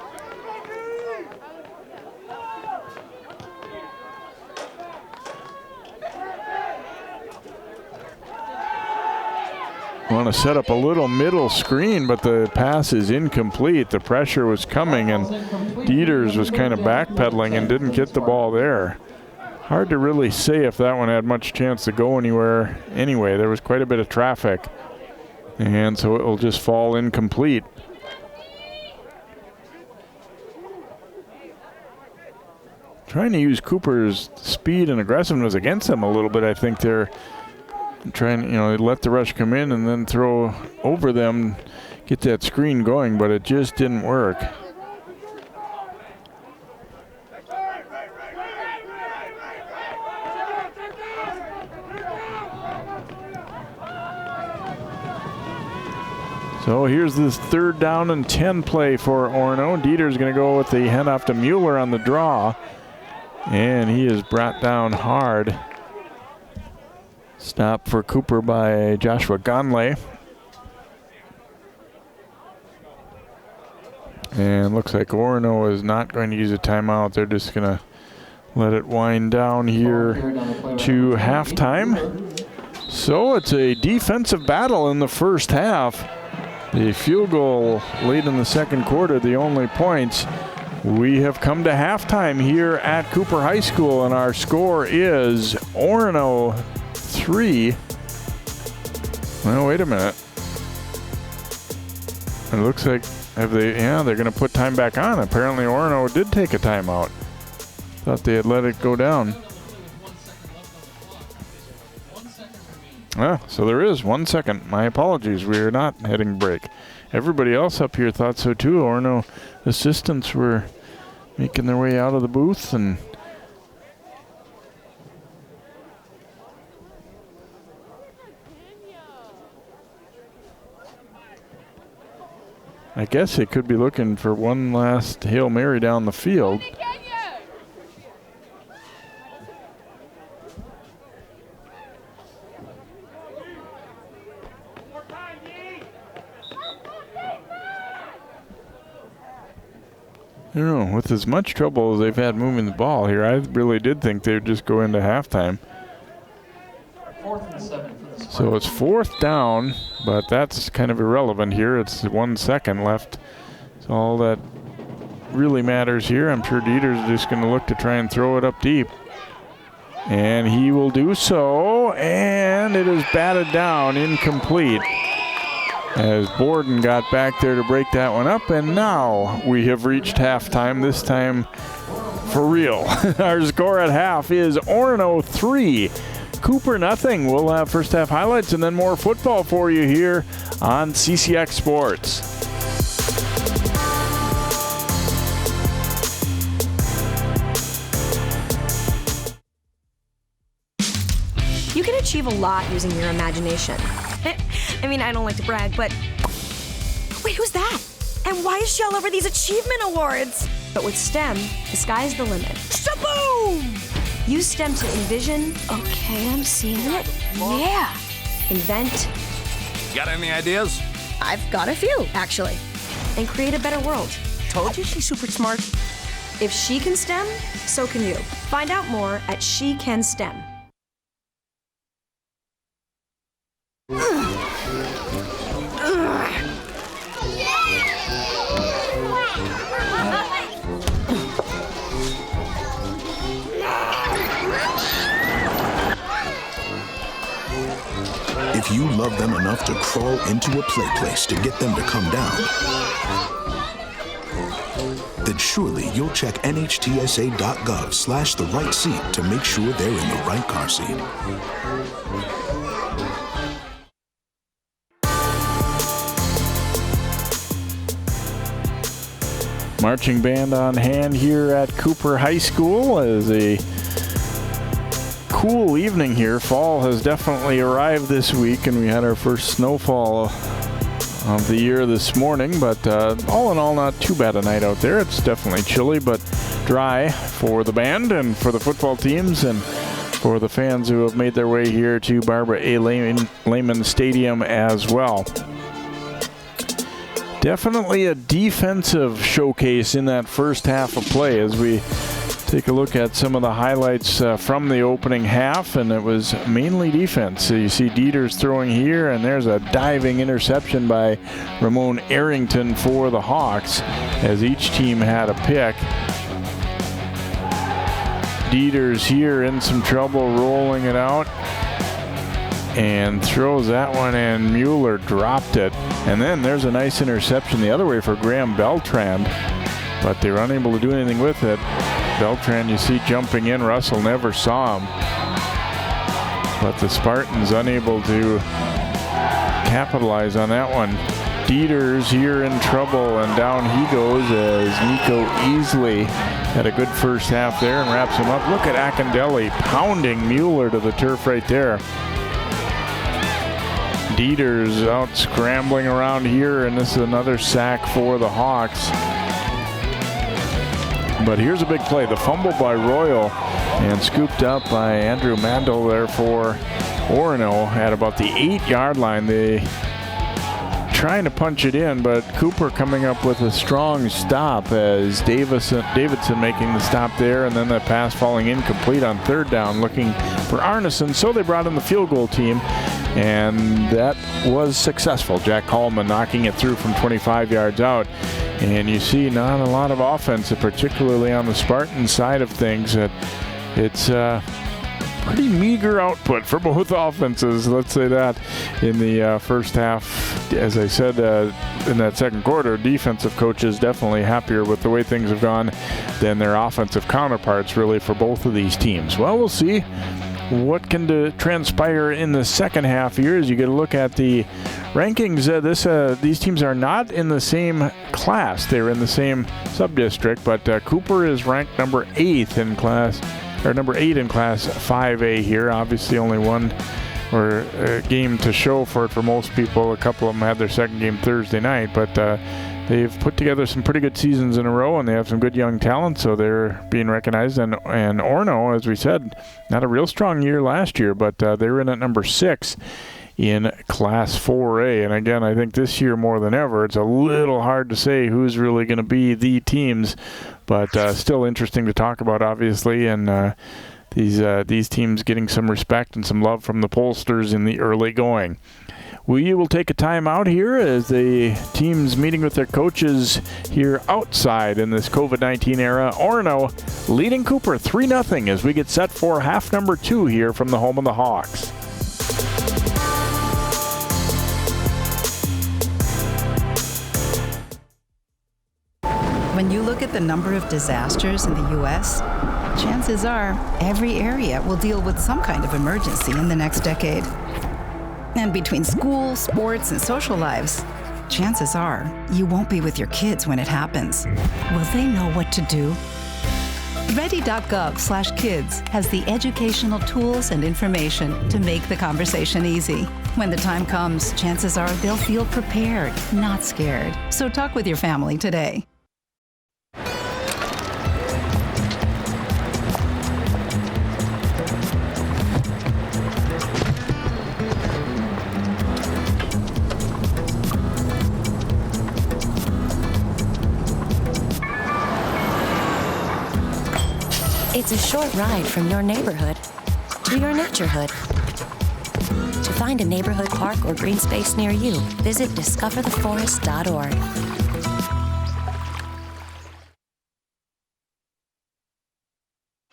Want to set up a little middle screen, but the pass is incomplete. The pressure was coming, and Dieters was kind of backpedaling and didn't get the ball there. Hard to really say if that one had much chance to go anywhere. Anyway, there was quite a bit of traffic, and so it will just fall incomplete. Trying to use Cooper's speed and aggressiveness against them a little bit. I think they're trying, let the rush come in and then throw over them, get that screen going, but it just didn't work. So here's this 3rd down and 10 play for Orono. Dieter's going to go with the handoff to Mueller on the draw, and he is brought down hard. Stop for Cooper by Joshua Gonley. And looks like Orono is not going to use a timeout. They're just going to let it wind down here to halftime. So it's a defensive battle in the first half. The field goal late in the second quarter, the only points. We have come to halftime here at Cooper High School, and our score is Orono 3. Well, wait a minute. It looks like they're going to put time back on. Apparently Orono did take a timeout. Thought they had let it go down. So there is 1 second. My apologies. We are not heading break. Everybody else up here thought so too. Orono assistants were making their way out of the booth, and I guess they could be looking for one last Hail Mary down the field. I don't know, with as much trouble as they've had moving the ball here, I really did think they would just go into halftime. 4th and 7 for the Spartans. So it's 4th down, but that's kind of irrelevant here. It's 1 second left. So all that really matters here. I'm sure Dieter's just going to look to try and throw it up deep. And he will do so, and it is batted down, incomplete, as Borden got back there to break that one up. And now we have reached halftime, this time for real. Our score at half is Orono 3, Cooper nothing. We'll have first half highlights and then more football for you here on CCX Sports. You can achieve a lot using your imagination. I mean, I don't like to brag, but... Wait, who's that? And why is she all over these achievement awards? But with STEM, the sky's the limit. Shaboom! Use STEM to envision... Okay, I'm seeing it. Yeah! Invent... Got any ideas? I've got a few, actually. And create a better world. Told you she's super smart. If she can STEM, so can you. Find out more at She Can STEM. If you love them enough to crawl into a play place to get them to come down, then surely you'll check nhtsa.gov/the right seat to make sure they're in the right car seat. Marching band on hand here at Cooper High School as a cool evening here. Fall has definitely arrived this week, and we had our first snowfall of the year this morning, but all in all, not too bad a night out there. It's definitely chilly, but dry for the band and for the football teams and for the fans who have made their way here to Barbara A. Lehman Stadium as well. Definitely a defensive showcase in that first half of play as we take a look at some of the highlights from the opening half, and it was mainly defense. So you see Dieters throwing here, and there's a diving interception by Ramon Arrington for the Hawks as each team had a pick. Dieters here in some trouble, rolling it out, and throws that one in. Mueller dropped it. And then there's a nice interception the other way for Graham Beltran, but they were unable to do anything with it. Beltran, you see jumping in. Russell never saw him, but the Spartans unable to capitalize on that one. Dieters here in trouble, and down he goes as Nico Easley had a good first half there and wraps him up. Look at Akindelli pounding Mueller to the turf right there. Dieters out scrambling around here, and this is another sack for the Hawks. But here's a big play. The fumble by Royal and scooped up by Andrew Mandel there for Orono at about the 8-yard line. They trying to punch it in, but Cooper coming up with a strong stop as Davidson making the stop there, and then the pass falling incomplete on third down, looking for Arneson. So they brought in the field goal team and that was successful. Jack Coleman knocking it through from 25 yards out. And you see not a lot of offense, particularly on the Spartan side of things. It's pretty meager output for both offenses, let's say that, in the first half. As I said, in that second quarter, defensive coaches definitely happier with the way things have gone than their offensive counterparts, really, for both of these teams. Well, we'll see what can transpire in the second half here as you get a look at the rankings. These teams are not in the same class. They're in the same sub-district, but Cooper is ranked number 8 in class 5A here. Obviously only one or a game to show for it for most people. A couple of them had their second game Thursday night, but they've put together some pretty good seasons in a row, and they have some good young talent, so they're being recognized. And Orono, as we said, not a real strong year last year, but they were in at number 6 in Class 4A. And again, I think this year more than ever, it's a little hard to say who's really going to be the teams, but still interesting to talk about, obviously. And these teams getting some respect and some love from the pollsters in the early going. We will take a time out here as the teams meeting with their coaches here outside in this COVID-19 era. Orono leading Cooper 3-0 as we get set for half number 2 here from the home of the Hawks. When you look at the number of disasters in the U.S., chances are every area will deal with some kind of emergency in the next decade. And between school, sports, and social lives, chances are you won't be with your kids when it happens. Will they know what to do? Ready.gov/kids has the educational tools and information to make the conversation easy. When the time comes, chances are they'll feel prepared, not scared. So talk with your family today. It's a short ride from your neighborhood to your naturehood. To find a neighborhood park or green space near you, visit discovertheforest.org.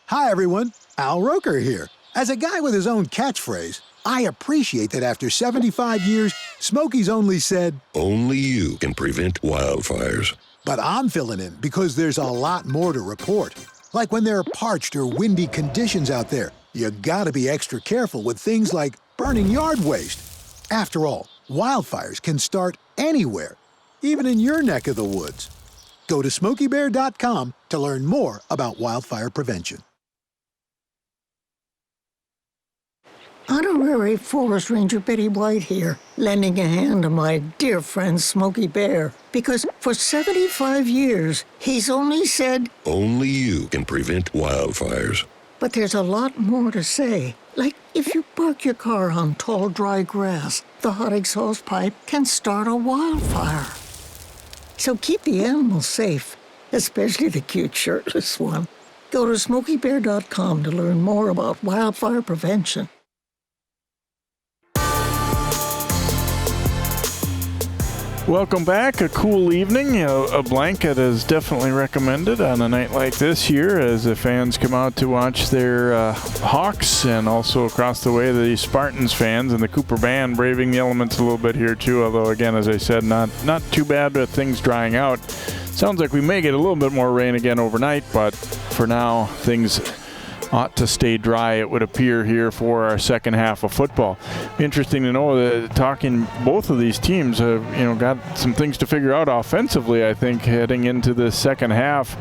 Hi, everyone. Al Roker here. As a guy with his own catchphrase, I appreciate that after 75 years, Smokey's only said, Only you can prevent wildfires. But I'm filling in because there's a lot more to report. Like when there are parched or windy conditions out there, you gotta be extra careful with things like burning yard waste. After all, wildfires can start anywhere, even in your neck of the woods. Go to SmokeyBear.com to learn more about wildfire prevention. Honorary Forest Ranger Betty White here, lending a hand to my dear friend Smokey Bear, because for 75 years, he's only said, Only you can prevent wildfires. But there's a lot more to say. Like, if you park your car on tall, dry grass, the hot exhaust pipe can start a wildfire. So keep the animals safe, especially the cute shirtless one. Go to SmokeyBear.com to learn more about wildfire prevention. Welcome back. A cool evening. A blanket is definitely recommended on a night like this here as the fans come out to watch their Hawks, and also across the way the Spartans fans and the Cooper band braving the elements a little bit here too, although again, as I said, not too bad with things drying out. Sounds like we may get a little bit more rain again overnight, but for now things ought to stay dry, it would appear, here for our second half of football. Interesting to know that talking both of these teams have got some things to figure out offensively, I think, heading into the second half.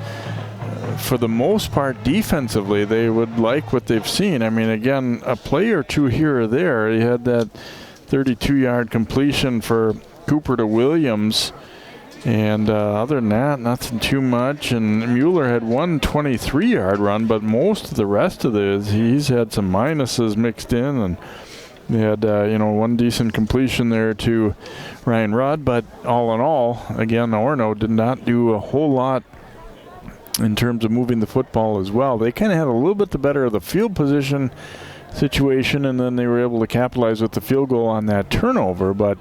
For the most part, defensively, they would like what they've seen. I mean, again, a play or two here or there. You had that 32-yard completion for Cooper to Williams. And other than that, nothing too much. And Mueller had one 23-yard run, but most of the rest of he's had some minuses mixed in. And they had, one decent completion there to Ryan Rudd. But all in all, again, Orono did not do a whole lot in terms of moving the football as well. They kind of had a little bit the better of the field position situation, and then they were able to capitalize with the field goal on that turnover. But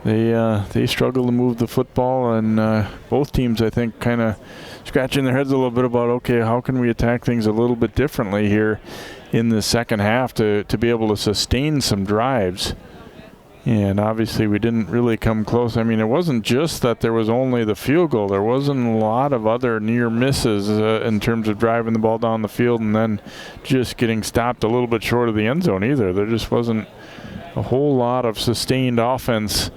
they struggled to move the football, and both teams, I think, kind of scratching their heads a little bit about, okay, how can we attack things a little bit differently here in the second half to be able to sustain some drives. And obviously we didn't really come close. I mean, it wasn't just that there was only the field goal. There wasn't a lot of other near misses in terms of driving the ball down the field and then just getting stopped a little bit short of the end zone either. There just wasn't a whole lot of sustained offense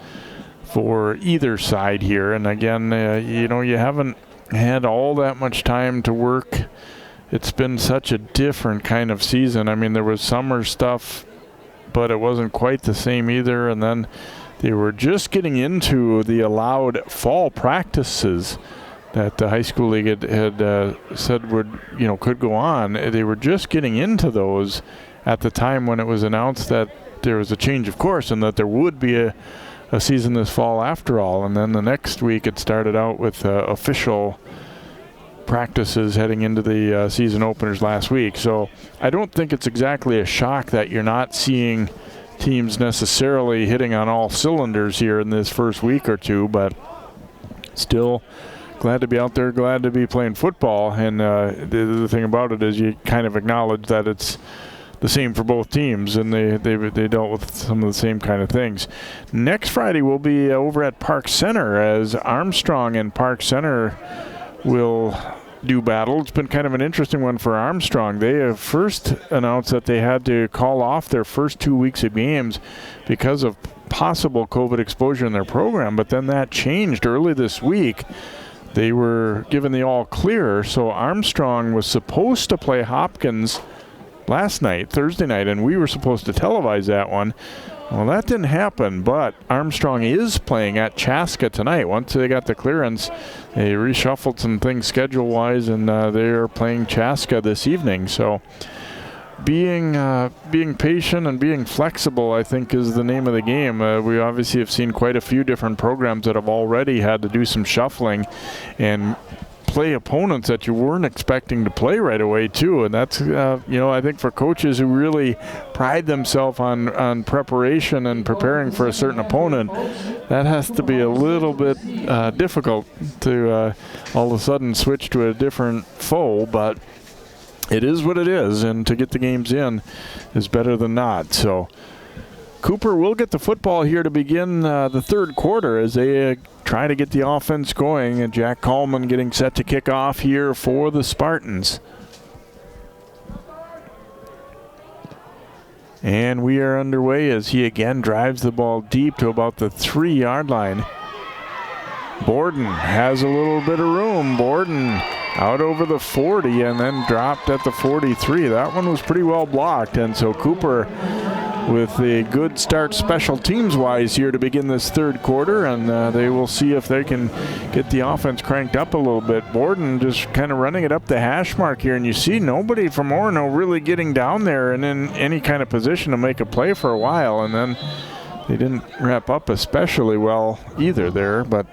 for either side here. And again, you haven't had all that much time to work. It's been such a different kind of season. I mean, there was summer stuff, but it wasn't quite the same either. And then they were just getting into the allowed fall practices that the high school league had said could go on. They were just getting into those at the time when it was announced that there was a change of course and that there would be a season this fall after all. And then the next week it started out with official practices heading into the season openers last week. So I don't think it's exactly a shock that you're not seeing teams necessarily hitting on all cylinders here in this first week or two, but still glad to be out there, glad to be playing football. And the thing about it is you kind of acknowledge that it's the same for both teams, and they dealt with some of the same kind of things. Next Friday we'll be over at Park Center as Armstrong and Park Center will do battle. It's been kind of an interesting one for Armstrong. They have first announced that they had to call off their first 2 weeks of games because of possible COVID exposure in their program, but then that changed early this week. They were given the all clear, so Armstrong was supposed to play Hopkins last night, Thursday night, and we were supposed to televise that one. Well, that didn't happen, but Armstrong is playing at Chaska tonight. Once they got the clearance, they reshuffled some things schedule-wise, and they're playing Chaska this evening. So being patient and being flexible, I think, is the name of the game. We obviously have seen quite a few different programs that have already had to do some shuffling and play opponents that you weren't expecting to play right away too, and that's I think for coaches who really pride themselves on preparation and preparing for a certain opponent, that has to be a little bit difficult to all of a sudden switch to a different foe, but it is what it is, and to get the games in is better than not. So Cooper will get the football here to begin the third quarter as they try to get the offense going, and Jack Coleman getting set to kick off here for the Spartans. And we are underway as he again drives the ball deep to about the 3-yard line. Borden has a little bit of room. Borden out over the 40 and then dropped at the 43. That one was pretty well blocked, and so Cooper with a good start special teams-wise here to begin this third quarter, and they will see if they can get the offense cranked up a little bit. Borden just kind of running it up the hash mark here, and you see nobody from Orono really getting down there and in any kind of position to make a play for a while, and then they didn't wrap up especially well either there, but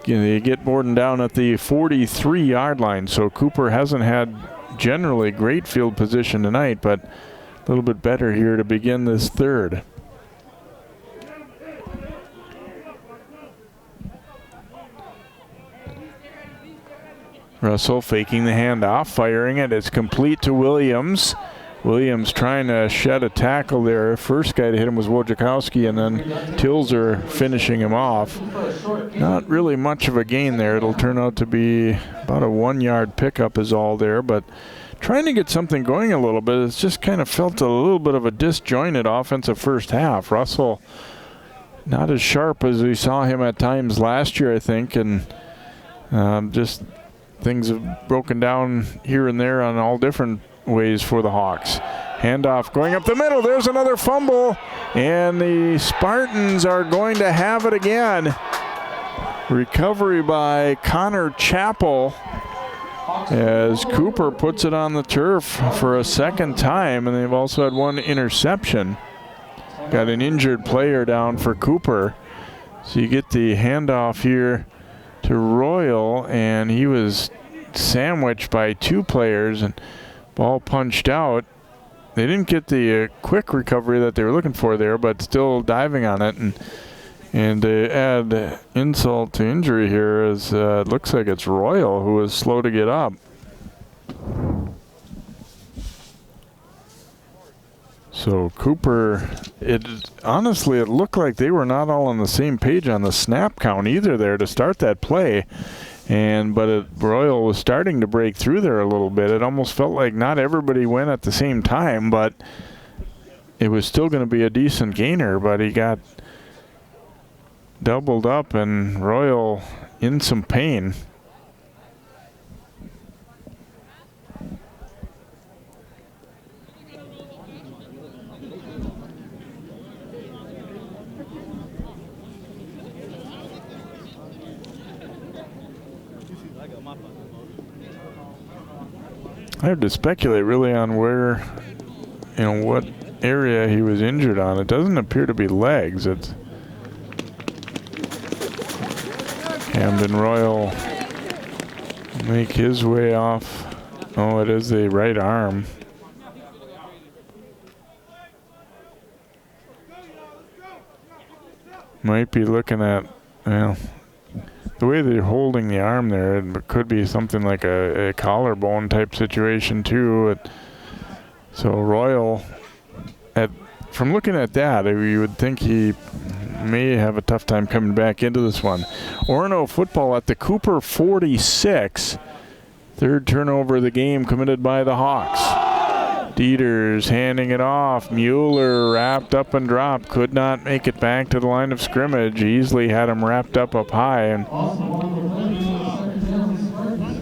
you get Borden down at the 43-yard line, so Cooper hasn't had generally great field position tonight, but a little bit better here to begin this third. Russell faking the handoff, firing it. It's complete to Williams. Williams trying to shed a tackle there. First guy to hit him was Wojciechowski, and then Tilzer finishing him off. Not really much of a gain there. It'll turn out to be about a 1-yard pickup is all there, but trying to get something going a little bit. It's just kind of felt a little bit of a disjointed offensive first half. Russell not as sharp as we saw him at times last year, I think, and just things have broken down here and there on all different ways for the Hawks. Handoff going up the middle. There's another fumble, and the Spartans are going to have it again. Recovery by Connor Chappell as Cooper puts it on the turf for a second time, and they've also had one interception. Got an injured player down for Cooper. So you get the handoff here to Royal, and he was sandwiched by two players, and ball punched out. they didn't get the quick recovery that they were looking for there, but still diving on it. And to add insult to injury here is it looks like it's Royal who was slow to get up. So Cooper, honestly, it looked like they were not all on the same page on the snap count either there to start that play. But Royal was starting to break through there a little bit. It almost felt like not everybody went at the same time, but it was still going to be a decent gainer, but he got doubled up and Royal in some pain. I have to speculate really on where, what area he was injured on. It doesn't appear to be legs. It's Camden Royal make his way off. Oh, it is the right arm. Might be looking at, the way they're holding the arm there, it could be something like a collarbone type situation too. So Royal, from looking at that, you would think he may have a tough time coming back into this one. Orono football at the Cooper 46. Third turnover of the game committed by the Hawks. Dieters handing it off. Mueller wrapped up and dropped. Could not make it back to the line of scrimmage. Easily had him wrapped up high. And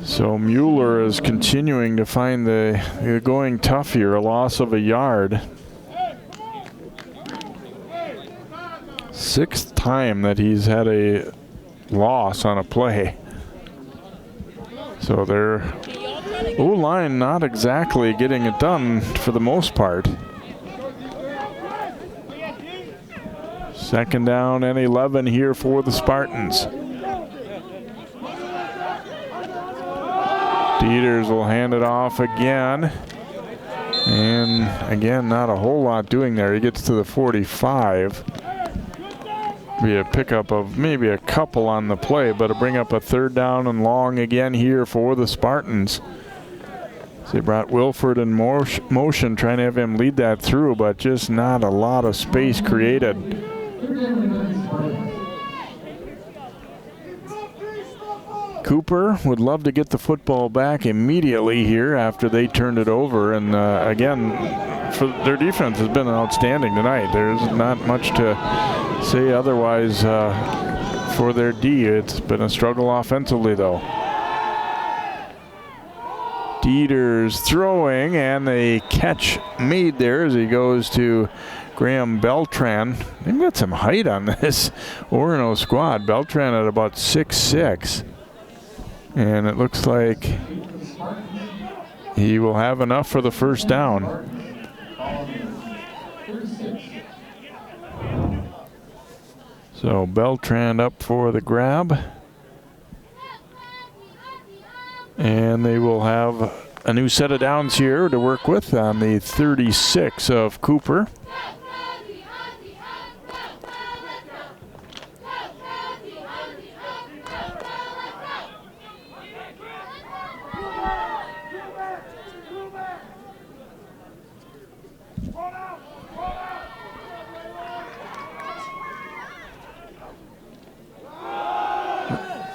so Mueller is continuing to find the going tough here. A loss of a yard. Sixth time that he's had a loss on a play. So they're O-line not exactly getting it done for the most part. Second down and 11 here for the Spartans. Dieters will hand it off again. And again, not a whole lot doing there. He gets to the 45. Be a pickup of maybe a couple on the play, but to bring up a third down and long again here for the Spartans. So they brought Wilford in motion, trying to have him lead that through, but just not a lot of space created. Cooper would love to get the football back immediately here after they turned it over. And again, for their defense has been outstanding tonight. There's not much to say otherwise for their D. It's been a struggle offensively, though. Dieters throwing, and the catch made there as he goes to Graham Beltran. They've got some height on this Orono squad. Beltran at about 6'6". And it looks like he will have enough for the first down. So Beltran up for the grab. And they will have a new set of downs here to work with on the 36 of Cooper.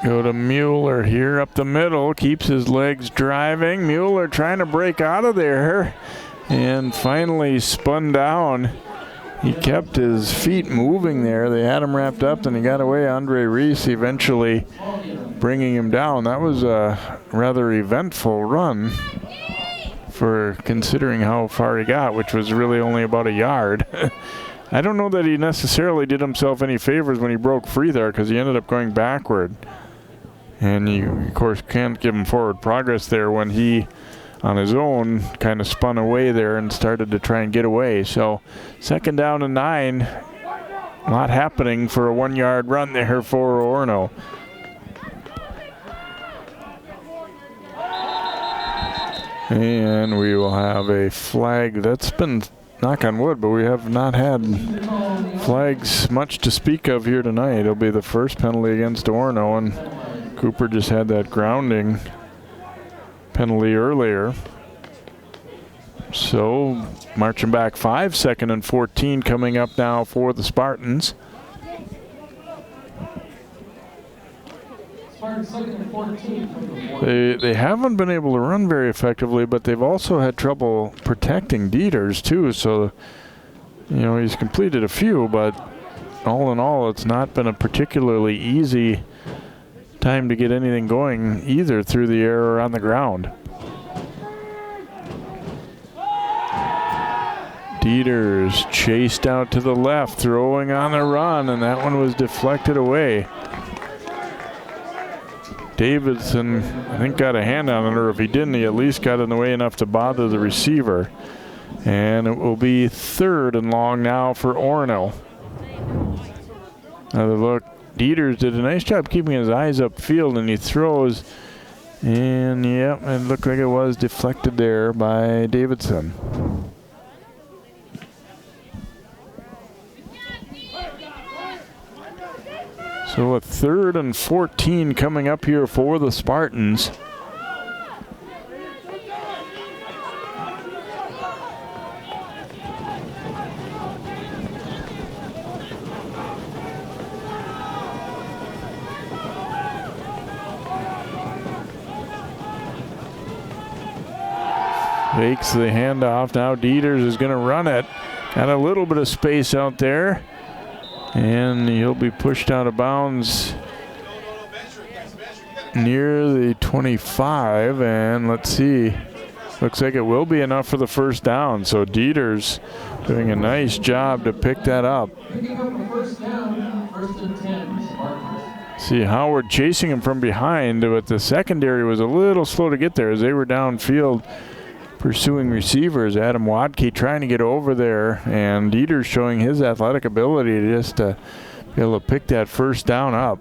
Go to Mueller here up the middle, keeps his legs driving. Mueller trying to break out of there and finally spun down. He kept his feet moving there. They had him wrapped up and he got away. Andre Reese eventually bringing him down. That was a rather eventful run for considering how far he got, which was really only about a yard. I don't know that he necessarily did himself any favors when he broke free there, because he ended up going backward. And you, of course, can't give him forward progress there when he, on his own, kind of spun away there and started to try and get away. So, second down and 9. A lot happening for a 1-yard run there for Orono. And we will have a flag. That's been, knock on wood, but we have not had flags much to speak of here tonight. It'll be the first penalty against Orono, and Cooper just had that grounding penalty earlier. So marching back 5, 2nd and 14 coming up now for the Spartans. They haven't been able to run very effectively, but they've also had trouble protecting Dieters too. So, you know, he's completed a few, but all in all, it's not been a particularly easy time to get anything going either through the air or on the ground. Dieters chased out to the left, throwing on a run, and that one was deflected away. Davidson, I think, got a hand on it, or if he didn't, he at least got in the way enough to bother the receiver. And it will be 3rd and long now for Orono. Another look. Dieters did a nice job keeping his eyes upfield, and he throws. And, yep, it looked like it was deflected there by Davidson. So a 3rd and 14 coming up here for the Spartans. Fakes the handoff. Now Dieters is going to run it. Got a little bit of space out there. And he'll be pushed out of bounds near the 25. And let's see. Looks like it will be enough for the first down. So Dieters doing a nice job to pick that up. Picking up the first down, 1st and 10. Spartans. See, Howard chasing him from behind, but the secondary was a little slow to get there as they were downfield pursuing receivers. Adam Wadke trying to get over there, and Dieters showing his athletic ability to just be able to pick that first down up.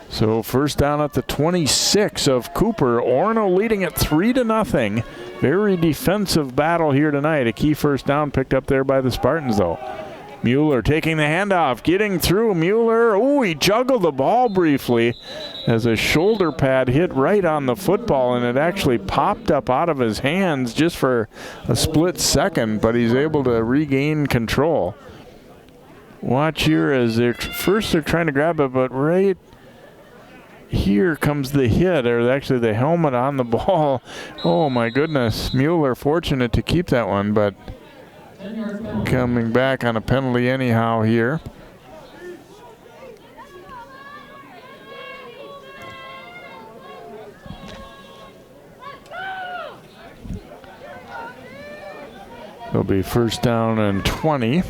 So first down at the 26 of Cooper. Orono leading at 3-0. Very defensive battle here tonight. A key first down picked up there by the Spartans though. Mueller taking the handoff, getting through. Mueller, oh, he juggled the ball briefly as a shoulder pad hit right on the football, and it actually popped up out of his hands just for a split second, but he's able to regain control. Watch here as they're trying to grab it, but right here comes the hit, or actually the helmet on the ball. Oh my goodness, Mueller fortunate to keep that one, but coming back on a penalty anyhow here. It'll be first down and 20.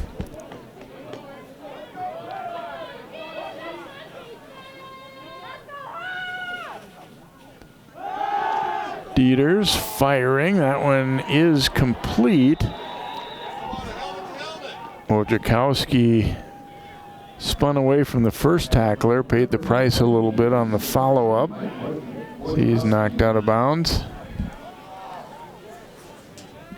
Dieters firing. That one is complete. Wojciechowski spun away from the first tackler, paid the price a little bit on the follow-up. See, he's knocked out of bounds.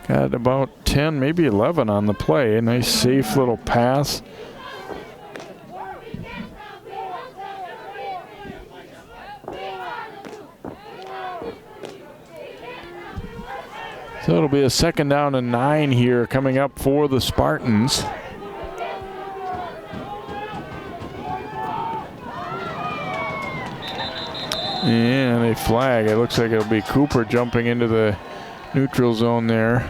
Got about 10, maybe 11 on the play. A nice safe little pass. So it'll be a 2nd down and 9 here coming up for the Spartans. And a flag. It looks like it'll be Cooper jumping into the neutral zone there.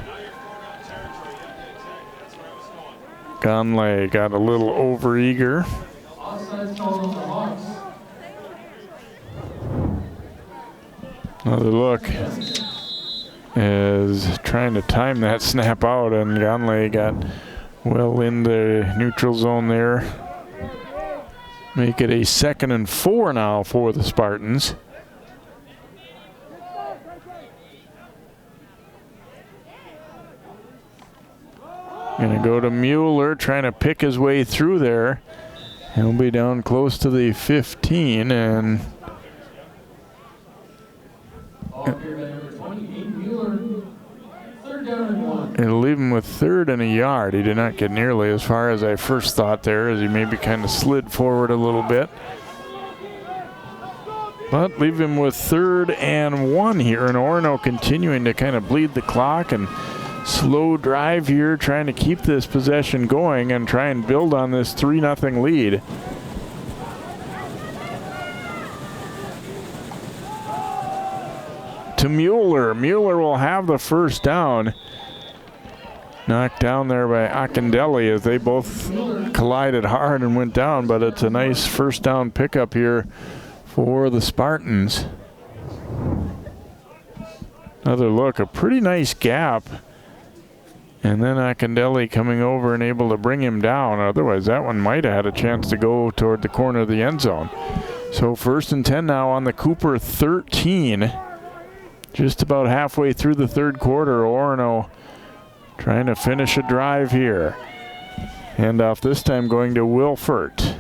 Conley got a little overeager. Another look is trying to time that snap out, and Conley got well in the neutral zone there. Make it a 2nd and 4 now for the Spartans. Gonna go to Mueller, trying to pick his way through there. He'll be down close to the 15, and It'll leave him with 3rd and a yard. He did not get nearly as far as I first thought there, as he maybe kind of slid forward a little bit. But leave him with 3rd and 1 here, and Orono continuing to kind of bleed the clock and slow drive here, trying to keep this possession going and try and build on this 3-0 lead. To Mueller. Mueller will have the first down. Knocked down there by Akindelli as they both collided hard and went down, but it's a nice first down pickup here for the Spartans. Another look, a pretty nice gap. And then Akindelli coming over and able to bring him down. Otherwise, that one might have had a chance to go toward the corner of the end zone. So 1st and 10 now on the Cooper 13. Just about halfway through the 3rd quarter. Orono trying to finish a drive here. Handoff this time going to Wilfert.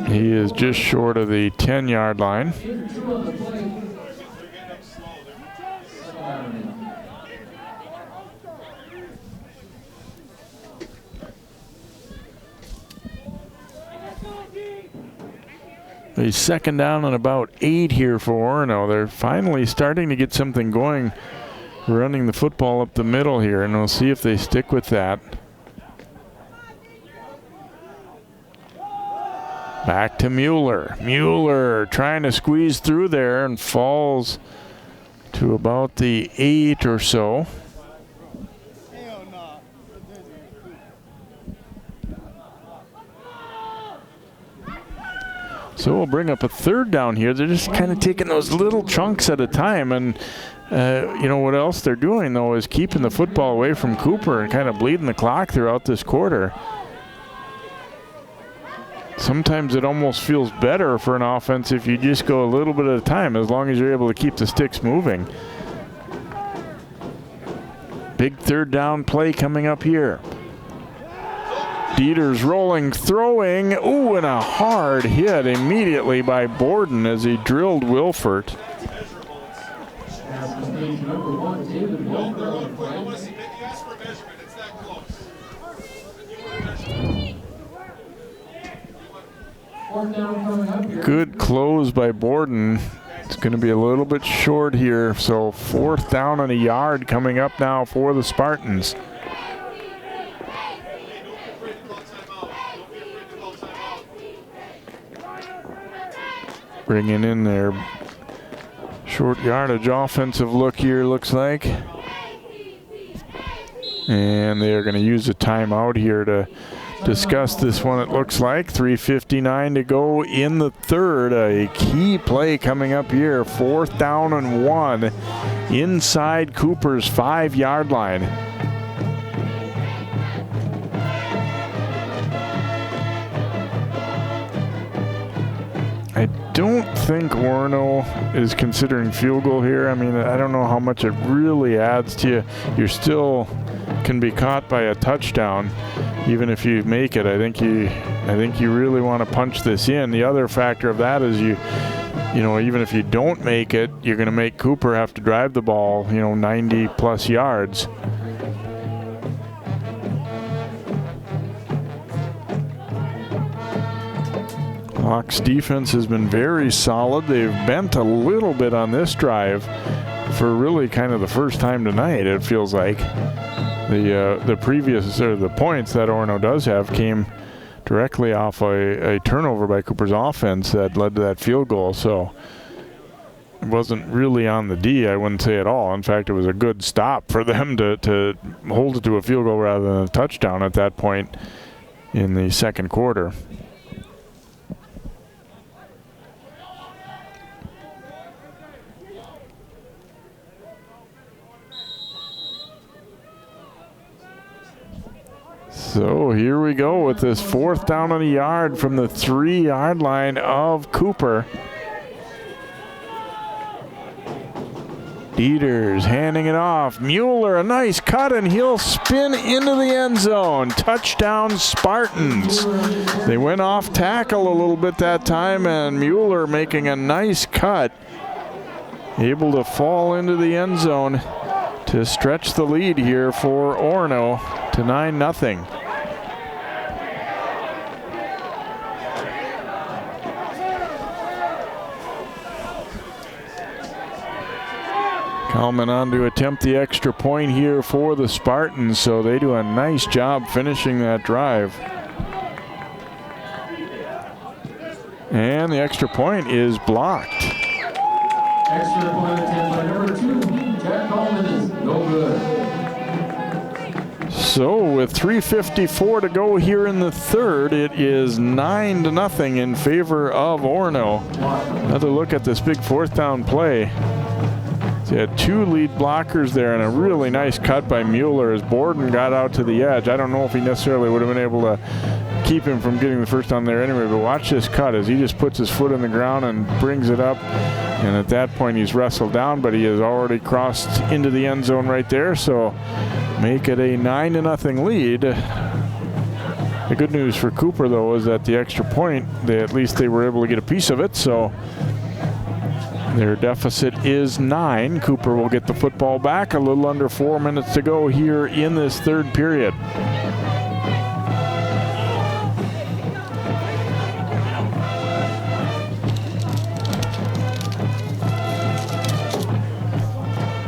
He is just short of the 10-yard line. A 2nd down and about 8 here for Orono. They're finally starting to get something going, running the football up the middle here, and we'll see if they stick with that. Back to Mueller. Mueller trying to squeeze through there and falls to about the 8 or so. So we'll bring up a 3rd down here. They're just kind of taking those little chunks at a time, and you know what else they're doing though is keeping the football away from Cooper and kind of bleeding the clock throughout this quarter. Sometimes it almost feels better for an offense if you just go a little bit at a time, as long as you're able to keep the sticks moving. Big 3rd down play coming up here. Dieter's rolling, throwing. Ooh, and a hard hit immediately by Borden as he drilled Wilfert. Good close by Borden. It's going to be a little bit short here, so 4th down and a yard coming up now for the Spartans. Bringing in their short yardage offensive look here, looks like. And they are going to use a timeout here to discuss this one, it looks like. 3:59 to go in the 3rd. A key play coming up here. 4th down and 1 inside Cooper's 5-yard line. I don't think Orono is considering field goal here. I mean, I don't know how much it really adds to you. You still can be caught by a touchdown, even if you make it. I think you really want to punch this in. The other factor of that is you know, even if you don't make it, you're going to make Cooper have to drive the ball, 90 plus yards. Hawks defense has been very solid. They've bent a little bit on this drive for really kind of the first time tonight, it feels like. The previous, or the points that Orono does have came directly off a turnover by Cooper's offense that led to that field goal. So it wasn't really on the D, I wouldn't say at all. In fact, it was a good stop for them to hold it to a field goal rather than a touchdown at that point in the 2nd quarter. So here we go with this 4th down and a yard from the 3-yard line of Cooper. Dieters handing it off. Mueller, a nice cut, and he'll spin into the end zone. Touchdown Spartans. They went off tackle a little bit that time, and Mueller making a nice cut. Able to fall into the end zone to stretch the lead here for Orono to 9-0. Kalman on to attempt the extra point here for the Spartans, so they do a nice job finishing that drive. And the extra point is blocked. Extra point attempt by number 2, Jack Kalman, is no good. So with 3:54 to go here in the third, it is 9-0 in favor of Orono. Another look at this big fourth down play. They had 2 lead blockers there and a really nice cut by Mueller as Borden got out to the edge. I don't know if he necessarily would have been able to keep him from getting the first down there anyway, but watch this cut as he just puts his foot in the ground and brings it up. And at that point he's wrestled down, but he has already crossed into the end zone right there, so make it a 9-0 lead. The good news for Cooper though is that the extra point, at least they were able to get a piece of it, so their deficit is 9. Cooper will get the football back. A little under 4 minutes to go here in this third period.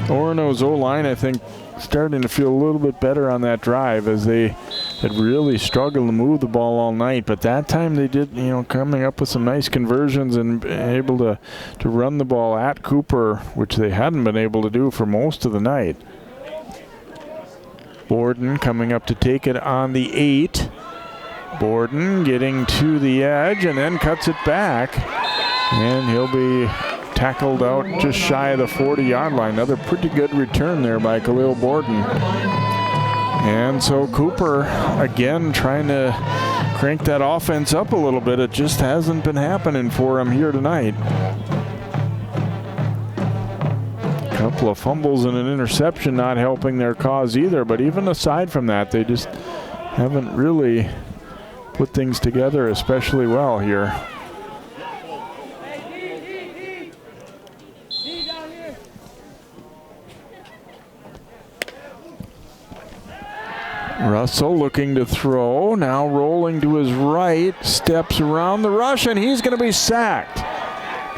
Orono's O-line, I think, starting to feel a little bit better on that drive as they had really struggled to move the ball all night, but that time they did, coming up with some nice conversions and able to run the ball at Cooper, which they hadn't been able to do for most of the night. Borden coming up to take it on the 8. Borden getting to the edge and then cuts it back, and he'll be tackled out just shy of the 40-yard line. Another pretty good return there by Khalil Borden. And so Cooper, again, trying to crank that offense up a little bit. It just hasn't been happening for him here tonight. A couple of fumbles and an interception not helping their cause either, but even aside from that, they just haven't really put things together especially well here. Russell looking to throw, now rolling to his right, steps around the rush, and he's going to be sacked.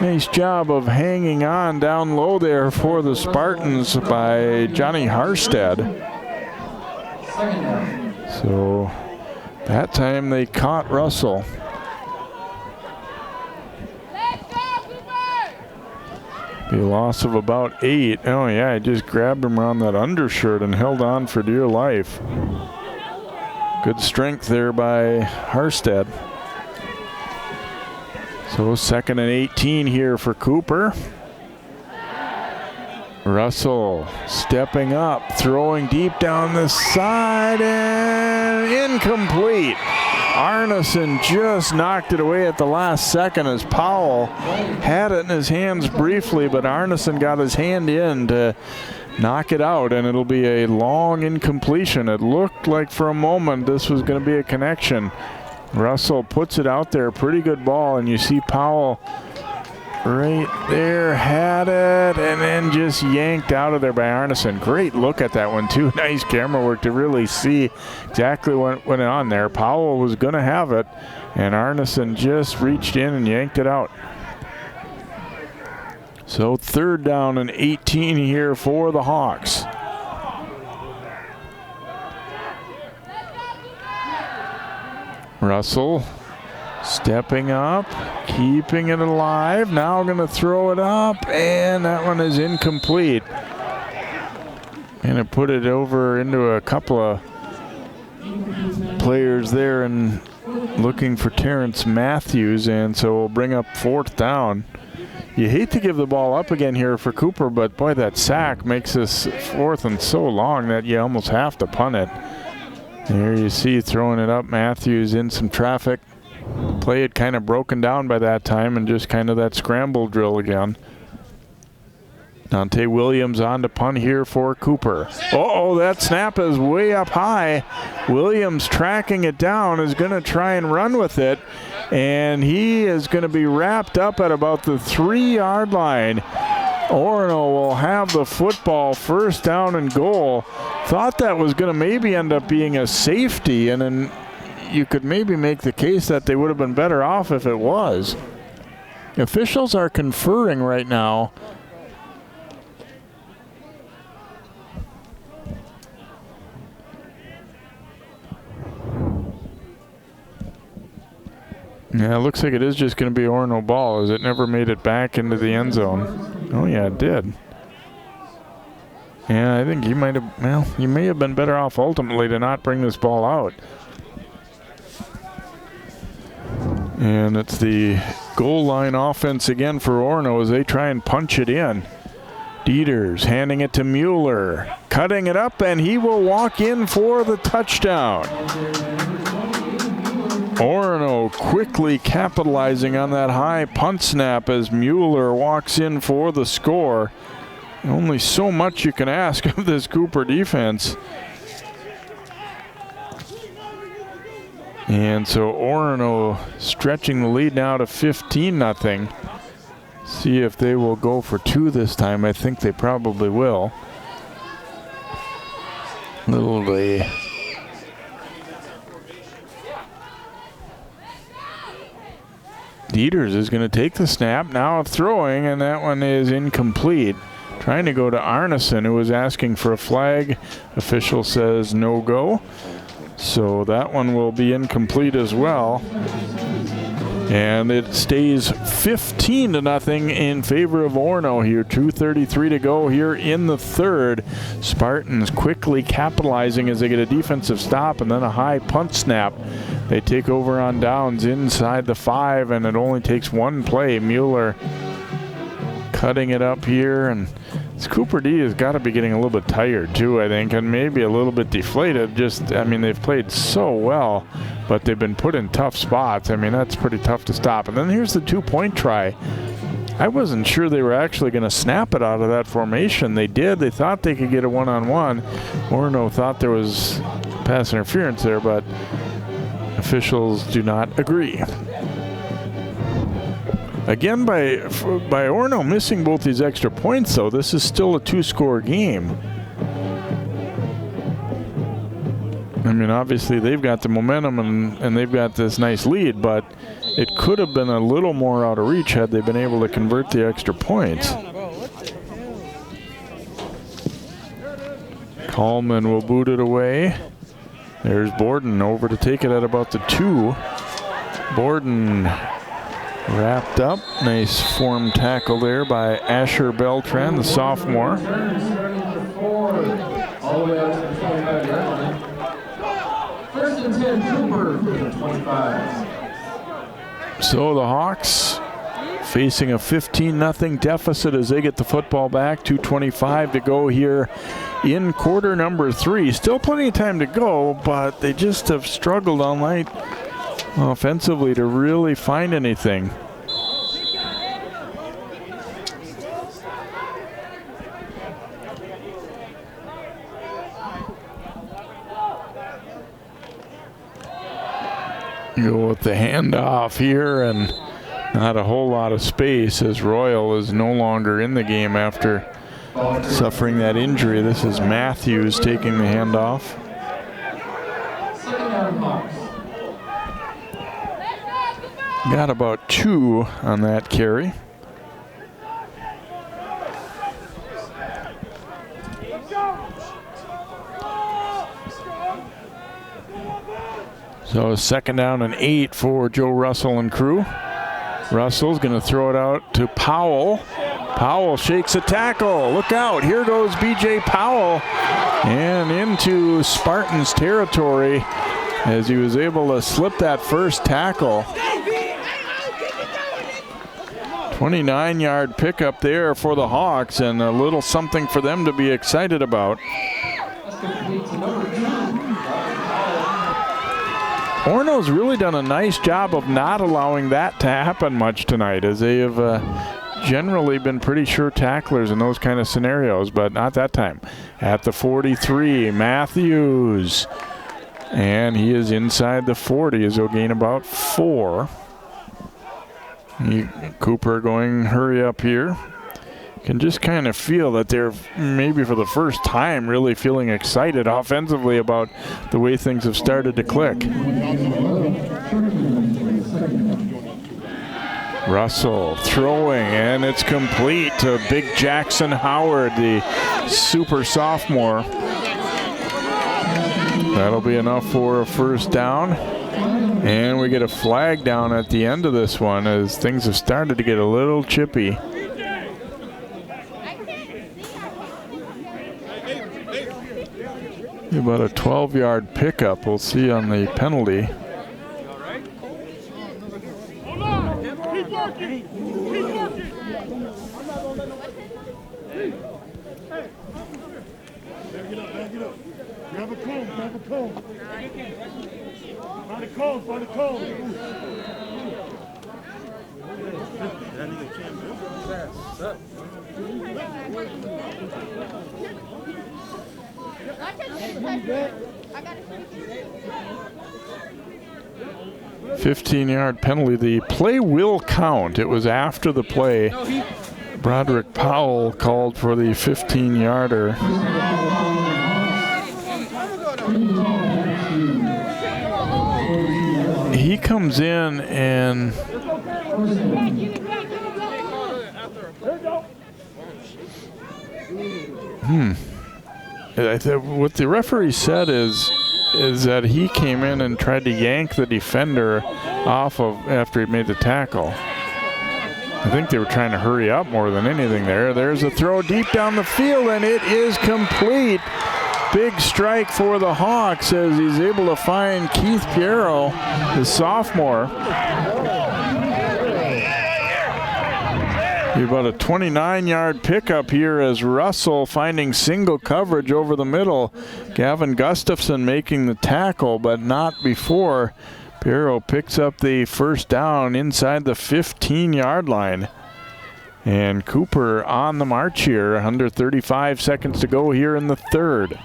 Nice job of hanging on down low there for the Spartans by Johnny Harstead. So that time they caught Russell. Be a loss of about 8. Oh yeah, he just grabbed him around that undershirt and held on for dear life. Good strength there by Harstead. So 2nd and 18 here for Cooper. Russell stepping up, throwing deep down the side, and incomplete. Arneson just knocked it away at the last second as Powell had it in his hands briefly, but Arneson got his hand in to knock it out, and it'll be a long incompletion. It looked like for a moment this was going to be a connection. Russell puts it out there, pretty good ball, and you see Powell right there, had it, and then just yanked out of there by Arneson. Great look at that one too. Nice camera work to really see exactly what went on there. Powell was going to have it, and Arneson just reached in and yanked it out. So 3rd down and 18 here for the Hawks. Russell stepping up, keeping it alive. Now going to throw it up, and that one is incomplete. Going to put it over into a couple of players there and looking for Terrence Matthews, and so we'll bring up 4th down. You hate to give the ball up again here for Cooper, but boy, that sack makes this 4th and so long that you almost have to punt it. There you see throwing it up, Matthews in some traffic. Play had kind of broken down by that time and just kind of that scramble drill again. Dante Williams on to punt here for Cooper. Uh-oh, that snap is way up high. Williams tracking it down is going to try and run with it, and he is going to be wrapped up at about the 3-yard line. Orono will have the football, first down and goal. Thought that was going to maybe end up being a safety, and then you could maybe make the case that they would have been better off if it was. Officials are conferring right now. Yeah, it looks like it is just going to be Orono ball, as it never made it back into the end zone. Oh yeah, it did. Yeah, I think he might have, well, he may have been better off ultimately to not bring this ball out. And it's the goal line offense again for Orono as they try and punch it in. Dieters handing it to Mueller, cutting it up, and he will walk in for the touchdown. Orono quickly capitalizing on that high punt snap as Mueller walks in for the score. Only so much you can ask of this Cooper defense. And so Orono stretching the lead now to 15-0. See if they will go for two this time. I think they probably will. Dieters is going to take the snap, now throwing, and that one is incomplete. Trying to go to Arneson, who was asking for a flag. Official says no go. So that one will be incomplete as well. And it stays 15-0 in favor of Orono here. 2:33 to go here in the third. Spartans quickly capitalizing as they get a defensive stop and then a high punt snap. They take over on downs inside the 5, and it only takes one play. Mueller cutting it up here, and Cooper D has got to be getting a little bit tired too, I think, and maybe a little bit deflated. Just, I mean, they've played so well, but they've been put in tough spots. I mean, that's pretty tough to stop. And then here's the 2-point try. I wasn't sure they were actually going to snap it out of that formation. They did. They thought they could get a one-on-one. Orono thought there was pass interference there, but officials do not agree. Again, by Orono missing both these extra points, though, this is still a 2-score game. I mean, obviously they've got the momentum and they've got this nice lead, but it could have been a little more out of reach had they been able to convert the extra points. Coleman will boot it away. There's Borden over to take it at about the 2. Borden wrapped up. Nice form tackle there by Asher Beltran, the sophomore. All the way up to the 25-yard line. First and 10, Cooper for the 25. So the Hawks facing a 15-0 deficit as they get the football back. 2:25 to go here in quarter number 3. Still plenty of time to go, but they just have struggled all night offensively to really find anything. Go with the handoff here, and not a whole lot of space as Royal is no longer in the game after suffering that injury. This is Matthews taking the handoff. Got about 2 on that carry. So 2nd down and 8 for Joe Russell and crew. Russell's going to throw it out to Powell. Powell shakes a tackle. Look out. Here goes B.J. Powell. And into Spartans territory as he was able to slip that first tackle. 29-yard pickup there for the Hawks, and a little something for them to be excited about. Orono's really done a nice job of not allowing that to happen much tonight, as they have generally been pretty sure tacklers in those kind of scenarios, but not that time. At the 43, Matthews. And he is inside the 40 as he'll gain about 4. Cooper going hurry up here. can just kind of feel that they're maybe for the first time really feeling excited offensively about the way things have started to click. Russell throwing, and it's complete to Big Jackson Howard, the super sophomore. That'll be enough for a first down. And we get a flag down at the end of this one as things have started to get a little chippy. About a 12-yard pickup we'll see on the penalty. Find a cone. 15-yard penalty. The play will count. It was after the play. Broderick Powell called for the 15-yarder. He comes in and what the referee said is that he came in and tried to yank the defender off of after he made the tackle. I think they were trying to hurry up more than anything there. There's a throw deep down the field, and it is complete. Big strike for the Hawks as he's able to find Keith Piero, the sophomore. About a 29-yard pickup here as Russell finding single coverage over the middle. Gavin Gustafson making the tackle, but not before. Piero picks up the first down inside the 15-yard line. And Cooper on the march here, under 35 seconds to go here in the third.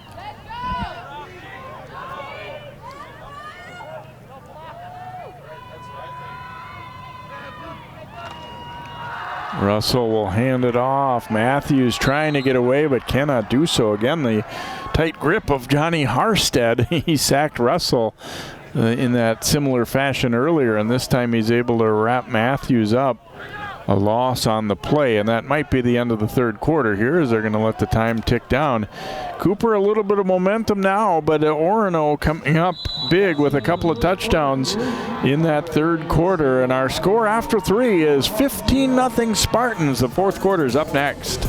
Russell will hand it off. Matthews trying to get away but cannot do so. Again, the tight grip of Johnny Harstead. He sacked Russell in that similar fashion earlier, and this time he's able to wrap Matthews up. A loss on the play, and that might be the end of the third quarter here as they're going to let the time tick down. Cooper a little bit of momentum now, but Orono coming up big with a couple of touchdowns in that third quarter, and our score after 3 is 15-0 Spartans. The fourth quarter is up next.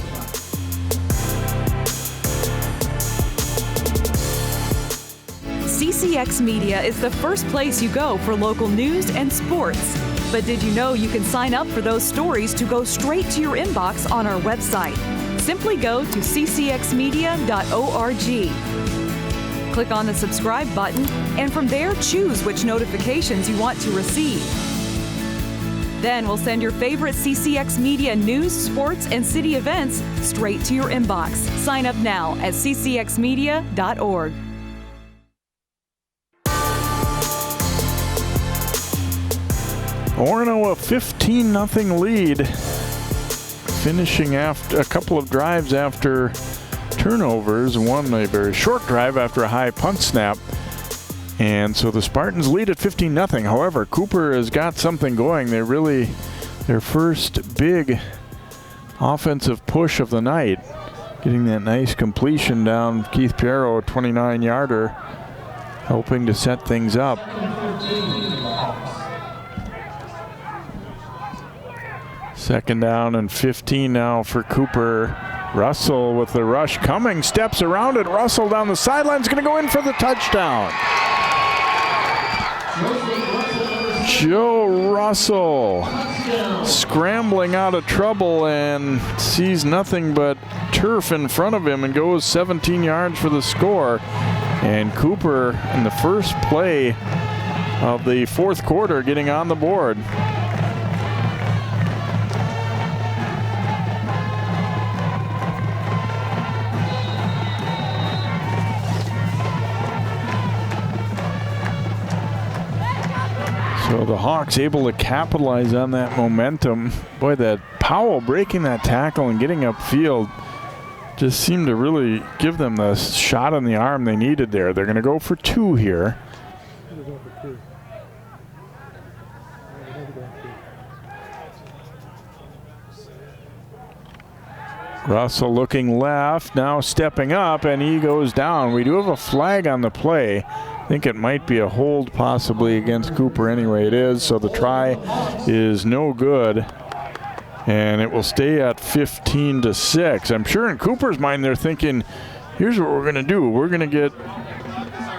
CCX Media is the first place you go for local news and sports. But did you know you can sign up for those stories to go straight to your inbox on our website? Simply go to ccxmedia.org. Click on the subscribe button, and from there choose which notifications you want to receive. Then we'll send your favorite CCX Media news, sports, and city events straight to your inbox. Sign up now at ccxmedia.org. Orono a 15-0 lead, finishing after a couple of drives after turnovers, one a very short drive after a high punt snap. And so the Spartans lead at 15-0. However, Cooper has got something going. They really, their first big offensive push of the night, getting that nice completion down Keith Piero, a 29-yarder, helping to set things up. Second down and 15 now for Cooper. Russell with the rush coming, steps around it. Russell down the sidelines, going to go in for the touchdown. Joe Russell scrambling out of trouble and sees nothing but turf in front of him and goes 17 yards for the score. And Cooper in the first play of the fourth quarter getting on the board. So the Hawks able to capitalize on that momentum. Boy, that Powell breaking that tackle and getting upfield just seemed to really give them the shot on the arm they needed there. They're going to go for 2 here. Russell looking left, now stepping up, and he goes down. We do have a flag on the play. I think it might be a hold possibly against Cooper. Anyway, it is, so the try is no good. And it will stay at 15-6. I'm sure in Cooper's mind they're thinking, here's what we're going to do. We're going to get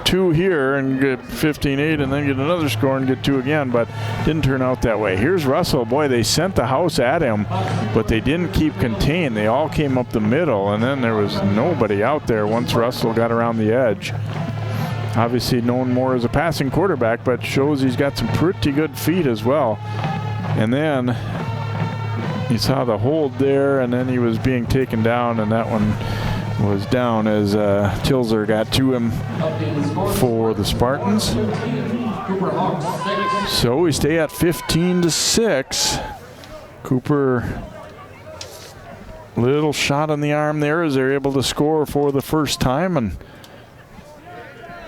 2 here and get 15-8 and then get another score and get 2 again, but didn't turn out that way. Here's Russell. Boy, they sent the house at him, but they didn't keep contained. They all came up the middle, and then there was nobody out there once Russell got around the edge. Obviously known more as a passing quarterback, but shows he's got some pretty good feet as well. And then you saw the hold there, and then he was being taken down, and that one was down as Tilzer got to him for the Spartans. So we stay at 15-6. Cooper, little shot on the arm there as they're able to score for the first time, and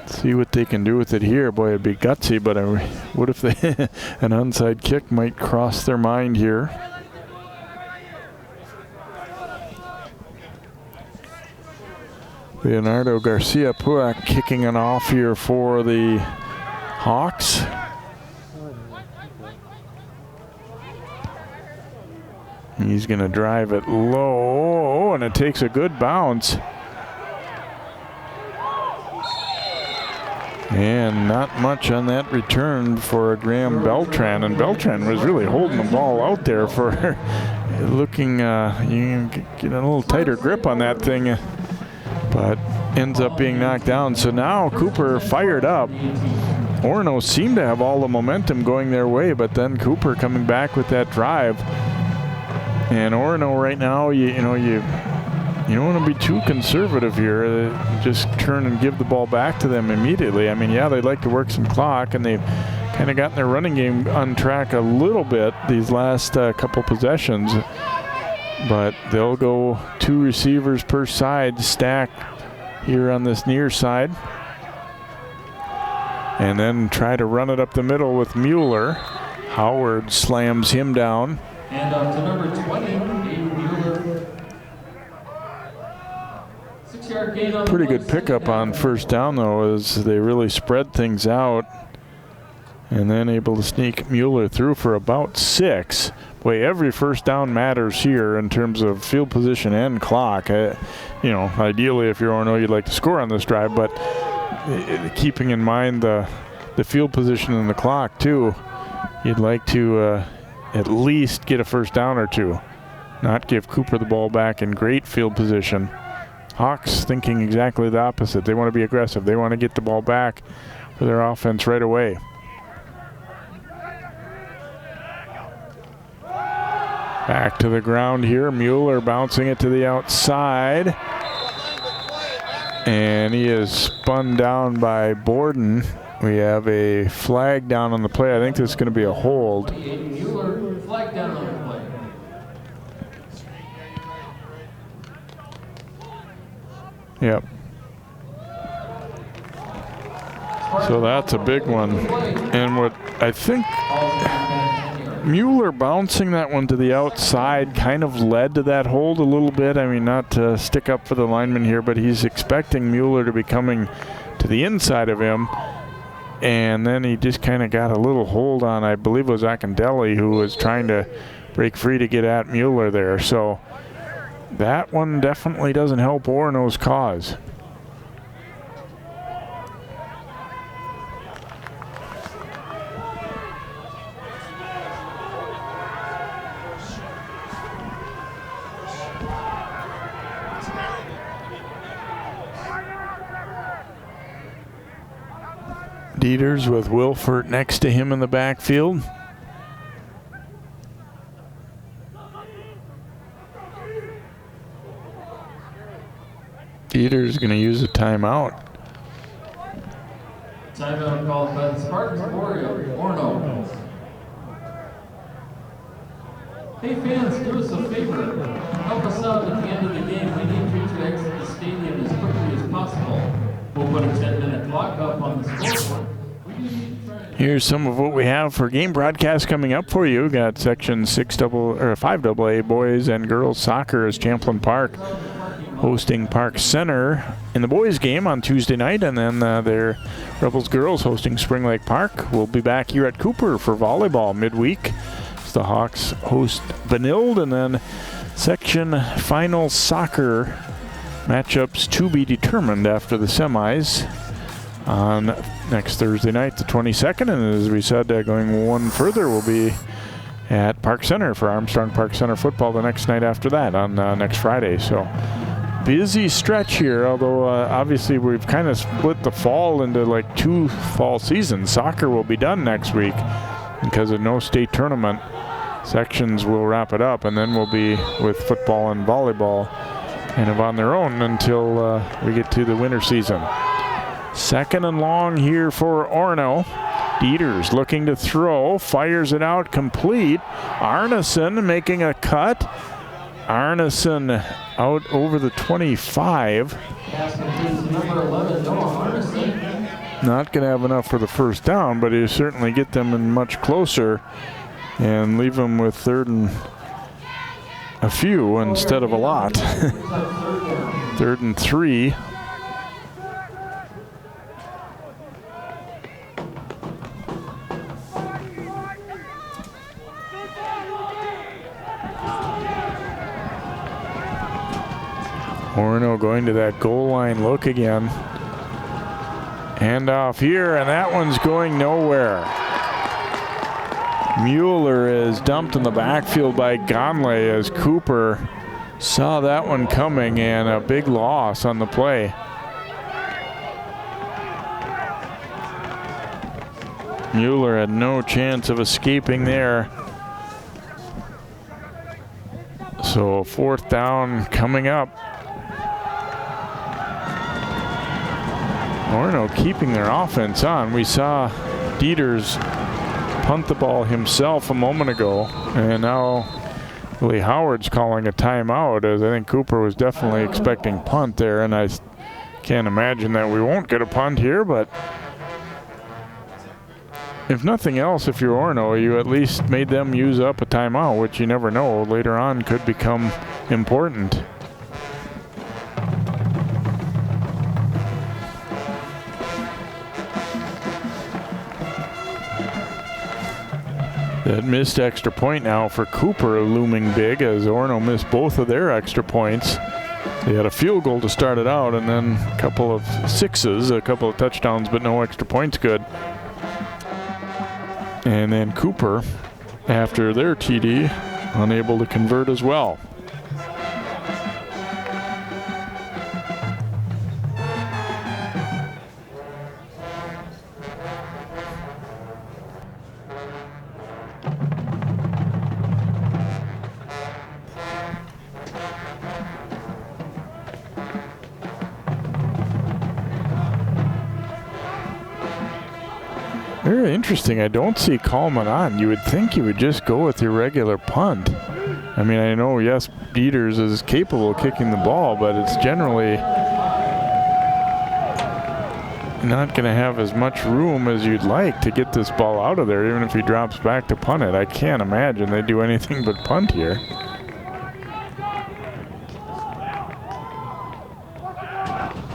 see what they can do with it here. Boy, it'd be gutsy, but what if they an onside kick might cross their mind here. Leonardo Garcia Puac kicking it off here for the Hawks. He's going to drive it low, and it takes a good bounce. And not much on that return for Graham Beltran, and Beltran was really holding the ball out there for looking, you can get a little tighter grip on that thing, but ends up being knocked down. So now Cooper fired up. Orono seemed to have all the momentum going their way, but then Cooper coming back with that drive. And Orono right now, you don't want to be too conservative here. Just turn and give the ball back to them immediately. I mean, yeah, they'd like to work some clock, and they've kind of gotten their running game on track a little bit these last couple possessions. But they'll go 2 receivers per side, stack here on this near side. And then try to run it up the middle with Mueller. Howard slams him down. And up to number 20, Aiden Mueller. 6-yard gain on Pretty good pickup on first down, though, as they really spread things out. And then able to sneak Mueller through for about 6. Boy, every first down matters here in terms of field position and clock. Ideally, if you're Orono, you'd like to score on this drive, but keeping in mind the field position and the clock, too, you'd like to at least get a first down or 2, not give Cooper the ball back in great field position. Hawks thinking exactly the opposite. They want to be aggressive. They want to get the ball back for their offense right away. Back to the ground here. Mueller bouncing it to the outside. And he is spun down by Borden. We have a flag down on the play. I think this is going to be a hold. Mueller, flag down on the play. Yep. So that's a big one. And what I think Mueller bouncing that one to the outside kind of led to that hold a little bit. I mean, not to stick up for the lineman here, but he's expecting Mueller to be coming to the inside of him. And then he just kind of got a little hold on, I believe it was Akindelli, who was trying to break free to get at Mueller there. So that one definitely doesn't help Orono's cause. Dieters with Wilfert next to him in the backfield. Dieters going to use a timeout. Timeout called by the Spartans of Orono. Hey fans, do us a favor. Help us out at the end of the game. We need you to exit the stadium as quickly as possible. We'll put a 10-minute clock up on the scoreboard. Here's some of what we have for game broadcast coming up for you. Got section 5AA boys and girls soccer as Champlain Park hosting Park Center in the boys game on Tuesday night, and then their Rebels girls hosting Spring Lake Park. We'll be back here at Cooper for volleyball midweek as the Hawks host Benilde, and then section final soccer matchups to be determined after the semis on next Thursday night, the 22nd. And as we said, going one further, we'll be at Park Center for Armstrong Park Center football the next night after that on next Friday. So busy stretch here, although obviously we've kind of split the fall into like 2 fall seasons. Soccer will be done next week because of no state tournament. Sections will wrap it up, and then we'll be with football and volleyball kind of on their own until we get to the winter season. Second and long here for Orono. Dieters looking to throw, fires it out complete. Arneson making a cut. Arneson out over the 25. Not going to have enough for the first down, but he'll certainly get them in much closer and leave them with third and a few instead of a lot. 3rd and 3. Orono going to that goal line look again. Hand off here, and that one's going nowhere. Mueller is dumped in the backfield by Gonley as Cooper saw that one coming, and a big loss on the play. Mueller had no chance of escaping there. So 4th down coming up. Orono keeping their offense on. We saw Dieters punt the ball himself a moment ago, and now Lee Howard's calling a timeout, as I think Cooper was definitely expecting punt there, and I can't imagine that we won't get a punt here, but if nothing else, if you're Orono, you at least made them use up a timeout, which you never know later on could become important. That missed extra point now for Cooper looming big, as Orono missed both of their extra points. They had a field goal to start it out, and then a couple of sixes, a couple of touchdowns, but no extra points good. And then Cooper, after their TD, unable to convert as well. Very interesting. I don't see Coleman on. You would think you would just go with your regular punt. I mean, I know, yes, Dieters is capable of kicking the ball, but it's generally not going to have as much room as you'd like to get this ball out of there, even if he drops back to punt it. I can't imagine they do anything but punt here.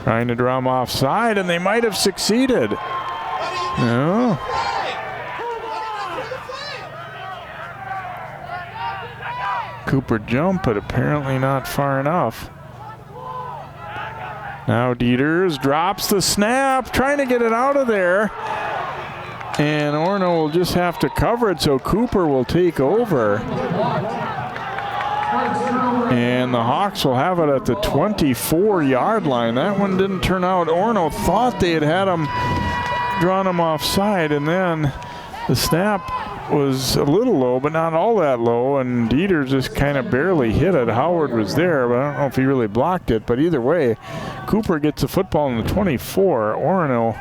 Trying to draw him offside, and they might have succeeded. No. Cooper jump, but apparently not far enough. Now Dieters drops the snap, trying to get it out of there. And Orono will just have to cover it, so Cooper will take over. And the Hawks will have it at the 24-yard line. That one didn't turn out. Orono thought they had him, drawn him offside, and then the snap was a little low, but not all that low, and Dieters just kind of barely hit it. Howard was there, but I don't know if he really blocked it. But either way, Cooper gets the football in the 24. Orono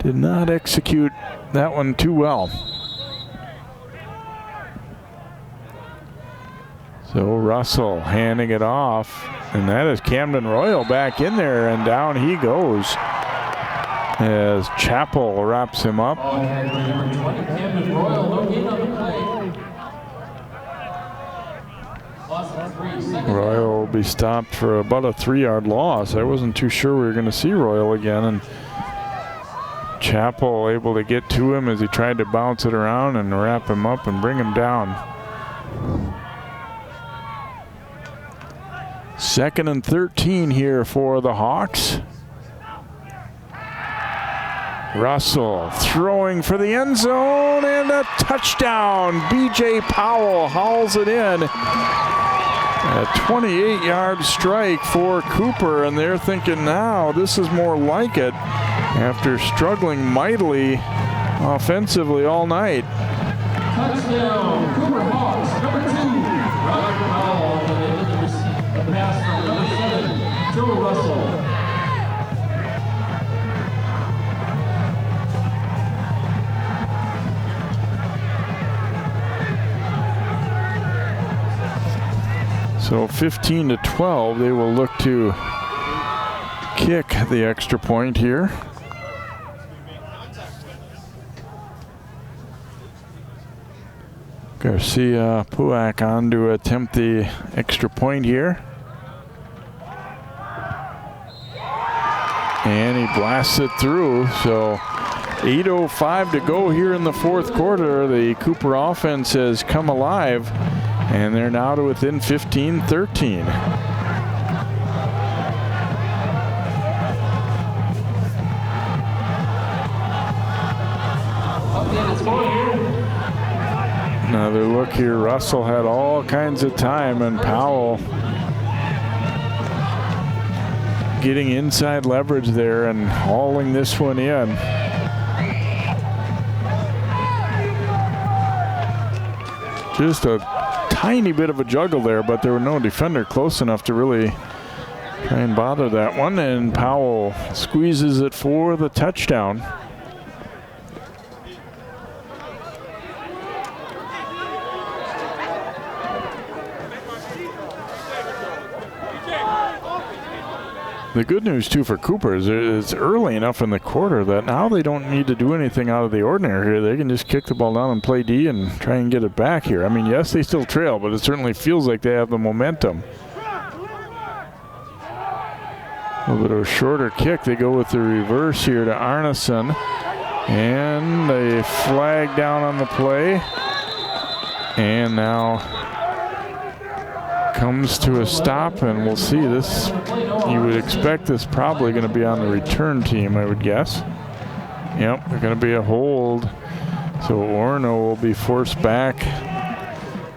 did not execute that one too well. So Russell handing it off, and that is Camden Royal back in there, and down he goes as Chappell wraps him up. Number 20, Camden Royal, no gain on the play. Loss of 3. Royal will be stopped for about a 3-yard loss. I wasn't too sure we were going to see Royal again, and Chappell able to get to him as he tried to bounce it around and wrap him up and bring him down. 2nd and 13 here for the Hawks. Russell throwing for the end zone and a touchdown. B.J. Powell hauls it in. A 28-yard strike for Cooper, and they're thinking now this is more like it after struggling mightily offensively all night. Touchdown, Cooper Hawks, number 2, Robert Powell, and they did the pass from number 7, Joe Russell. So 15-12, they will look to kick the extra point here. Garcia Puak on to attempt the extra point here. And he blasts it through. So 8:05 to go here in the fourth quarter. The Cooper offense has come alive, and they're now to within 15-13. Another look here. Russell had all kinds of time, and Powell getting inside leverage there and hauling this one in. Just a tiny bit of a juggle there, but there were no defender close enough to really try and bother that one, and Powell squeezes it for the touchdown. The good news, too, for Cooper is it's early enough in the quarter that now they don't need to do anything out of the ordinary here. They can just kick the ball down and play D and try and get it back here. I mean, yes, they still trail, but it certainly feels like they have the momentum. A little bit of a shorter kick. They go with the reverse here to Arneson. And a flag down on the play. And now comes to a stop, and we'll see this. You would expect this probably going to be on the return team, I would guess. Yep, they're going to be a hold. So Orono will be forced back.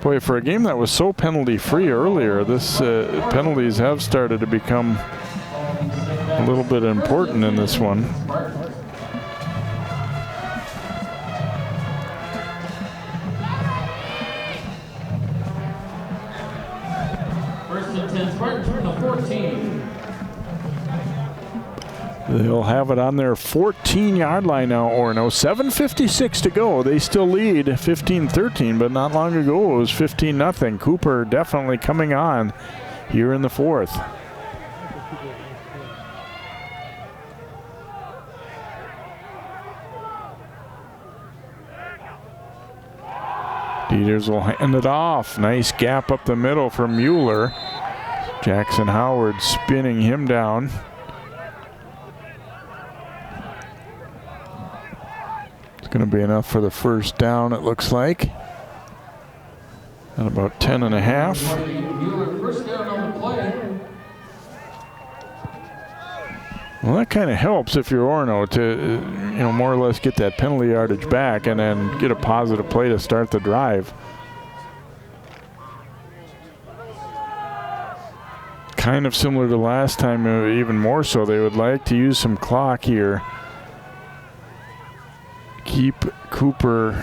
Boy, for a game that was so penalty-free earlier, this penalties have started to become a little bit important in this one. They'll have it on their 14-yard line now, Orono. 7:56 to go. They still lead 15-13, but not long ago it was 15-0. Cooper definitely coming on here in the fourth. Dieters will hand it off. Nice gap up the middle for Mueller. Jackson Howard spinning him down. Going to be enough for the first down, it looks like. At about 10 and a half. First down on the play. Well, that kind of helps if you're Orono to, more or less get that penalty yardage back and then get a positive play to start the drive. Kind of similar to last time, even more so. They would like to use some clock here. Keep Cooper's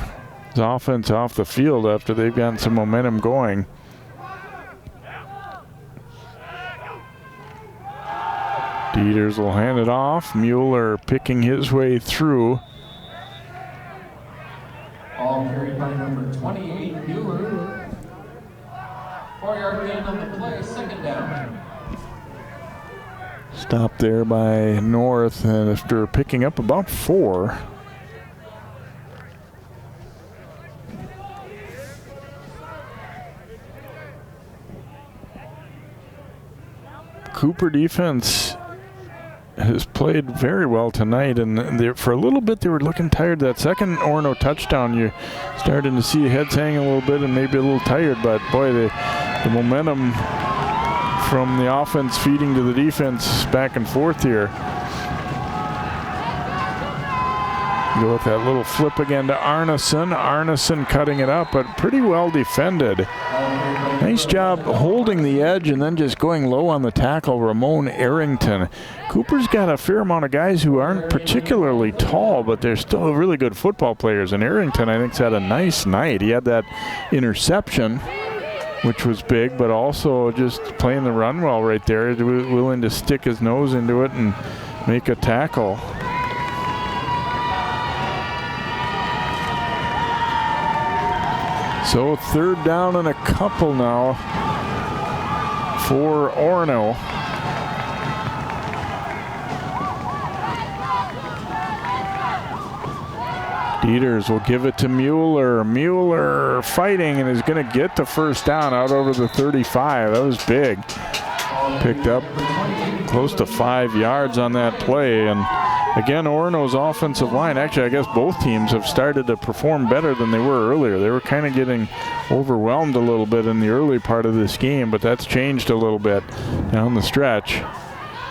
offense off the field after they've gotten some momentum going. Dieters will hand it off. Mueller picking his way through. Ball carried by number 28, Mueller. 4-yard gain on the play, second down. Stop there by North, and after picking up about 4. Cooper defense has played very well tonight, and for a little bit they were looking tired. That second Orono touchdown, you're starting to see heads hanging a little bit and maybe a little tired, but boy, the momentum from the offense feeding to the defense back and forth here. Go with that little flip again to Arneson. Arneson cutting it up, but pretty well defended. Nice job holding the edge and then just going low on the tackle, Ramon Arrington. Cooper's got a fair amount of guys who aren't particularly tall, but they're still really good football players. And Arrington, I think, has had a nice night. He had that interception, which was big, but also just playing the run well right there, willing to stick his nose into it and make a tackle. So 3rd down and a couple now for Orono. Dieters will give it to Mueller. Mueller fighting and is going to get the first down out over the 35. That was big. Picked up close to 5 yards on that play. And again, Orono's offensive line, actually I guess both teams have started to perform better than they were earlier. They were kind of getting overwhelmed a little bit in the early part of this game, but that's changed a little bit down the stretch.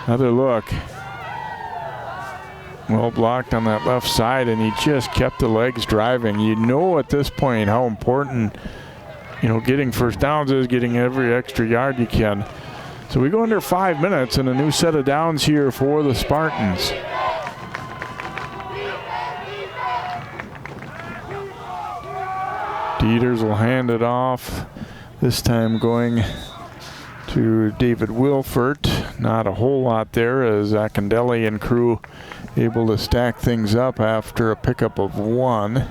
Another look. Well blocked on that left side, and he just kept the legs driving. You know at this point how important, getting first downs is, getting every extra yard you can. So we go under 5 minutes and a new set of downs here for the Spartans. Dieters will hand it off, this time going to David Wilfert. Not a whole lot there as Akindelli and crew able to stack things up after a pickup of 1.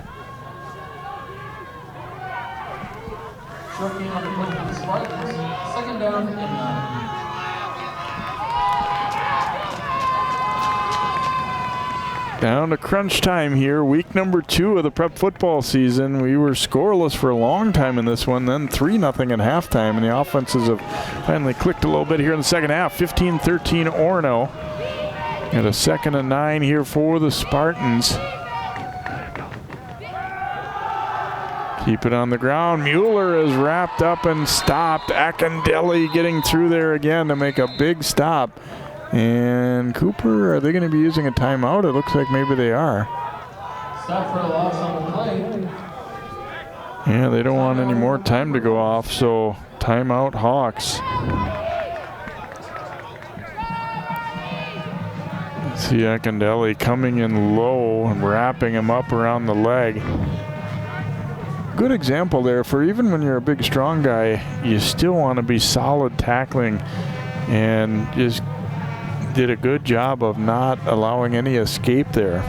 Short game on the play for the Spartans. Second down and 9. Down to crunch time here, week number 2 of the prep football season. We were scoreless for a long time in this one, then 3-0 at halftime, and the offenses have finally clicked a little bit here in the second half. 15-13 Orono. And a 2nd and 9 here for the Spartans. Keep it on the ground. Mueller is wrapped up and stopped. Akindelli getting through there again to make a big stop. And Cooper, are they going to be using a timeout? It looks like maybe they are. Stop for a loss on the play. Yeah, they don't want any more time to go off, so timeout Hawks. See Akindelli coming in low and wrapping him up around the leg. Good example there for even when you're a big, strong guy, you still want to be solid tackling, and just did a good job of not allowing any escape there.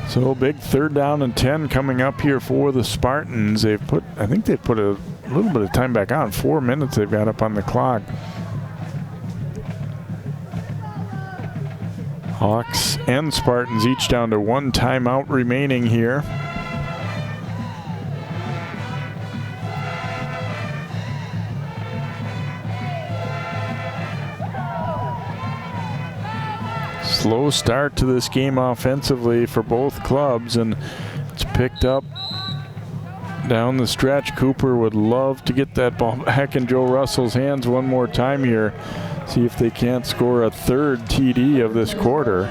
So big 3rd down and 10 coming up here for the Spartans. I think they've put a little bit of time back on. 4 minutes they've got up on the clock. Hawks and Spartans each down to 1 timeout remaining here. Slow start to this game offensively for both clubs, and it's picked up down the stretch. Cooper would love to get that ball back in Joe Russell's hands one more time here. See if they can't score a 3rd TD of this quarter.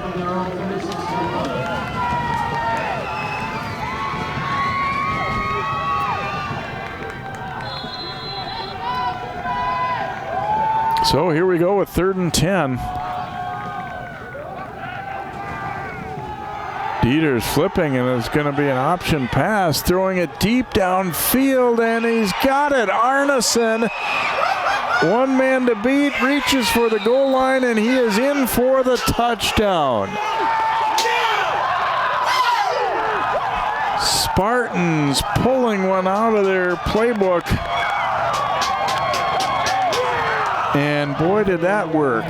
So here we go with 3rd and 10. Dieter's flipping, and it's going to be an option pass, throwing it deep downfield, and he's got it. Arneson, one man to beat, reaches for the goal line, and he is in for the touchdown. Spartans pulling one out of their playbook. And boy, did that work.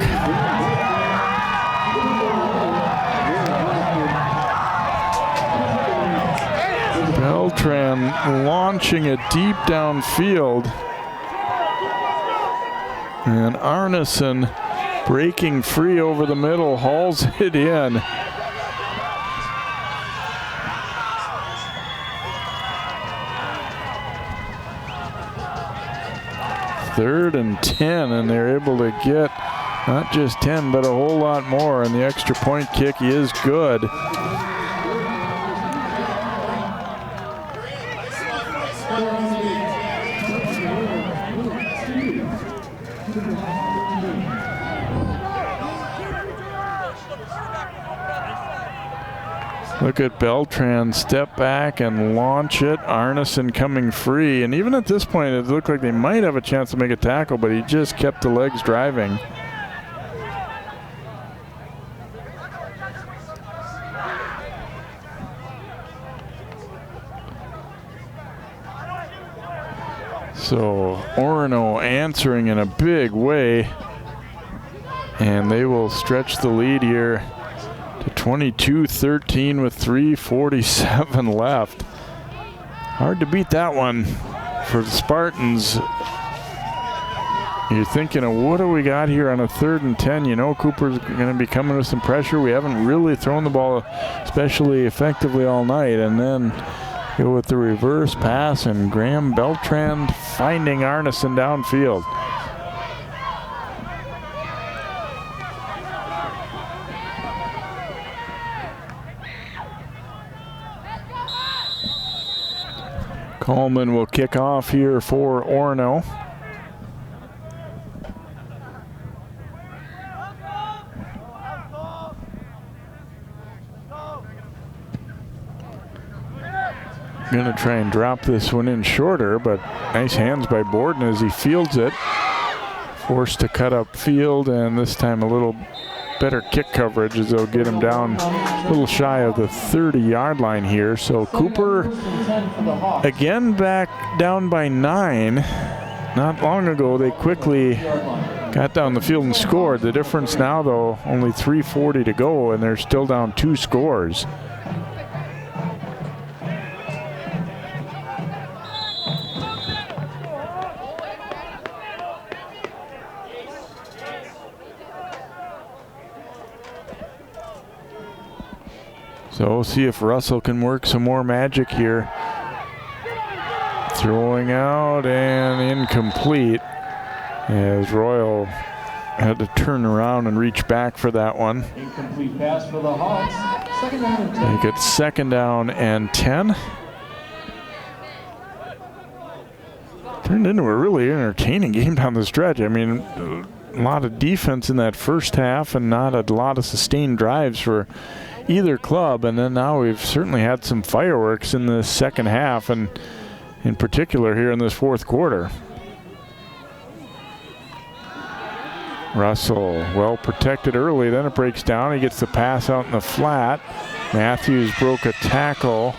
Beltran launching it deep downfield. And Arneson breaking free over the middle, hauls it in. Third and 10, and they're able to get not just 10, but a whole lot more. And the extra point kick is good. Look at Beltran step back and launch it. Arneson coming free. And even at this point, it looked like they might have a chance to make a tackle, but he just kept the legs driving. So Orono answering in a big way. And they will stretch the lead here to 22-13 with 3:47 left. Hard to beat that one for the Spartans. You're thinking of what do we got here on a 3rd and 10? You know Cooper's going to be coming with some pressure. We haven't really thrown the ball especially effectively all night. And then go with the reverse pass, and Graham Beltran finding Arneson downfield. Coleman will kick off here for Orono. Going to try and drop this one in shorter, but nice hands by Borden as he fields it. Forced to cut up field, and this time a little better kick coverage as they'll get him down a little shy of the 30-yard line here. So Cooper again back down by 9. Not long ago they quickly got down the field and scored. The difference now though, only 3:40 to go, and they're still down 2 scores. So we'll see if Russell can work some more magic here. Throwing out and incomplete as Royal had to turn around and reach back for that one. Incomplete pass for the Hawks. 2nd down and 10. Make it 2nd down and 10. Turned into a really entertaining game down the stretch. I mean, a lot of defense in that first half and not a lot of sustained drives for either club, and then now we've certainly had some fireworks in the second half, and in particular here in this 4th quarter. Russell well protected early, then it breaks down. He gets the pass out in the flat. Matthews broke a tackle.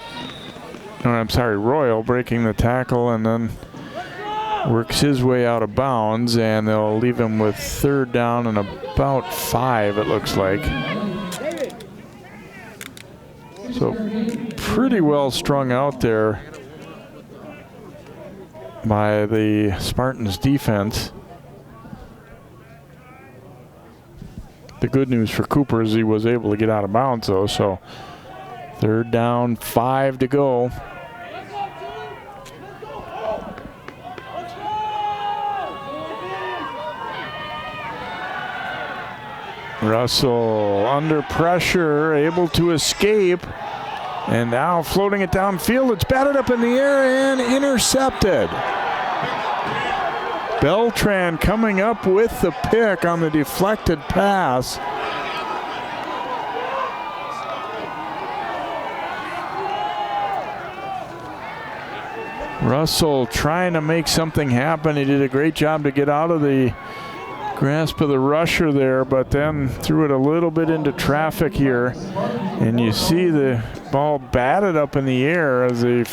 No, I'm sorry, Royal breaking the tackle, and then works his way out of bounds, and they'll leave him with 3rd down and about 5, it looks like. So pretty well strung out there by the Spartans defense. The good news for Cooper is he was able to get out of bounds though, so 3rd down, 5 to go. Russell under pressure, able to escape, and now floating it downfield. It's batted up in the air and intercepted. Beltran coming up with the pick on the deflected pass. Russell trying to make something happen. He did a great job to get out of the grasp of the rusher there, but then threw it a little bit into traffic here. And you see the ball batted up in the air as a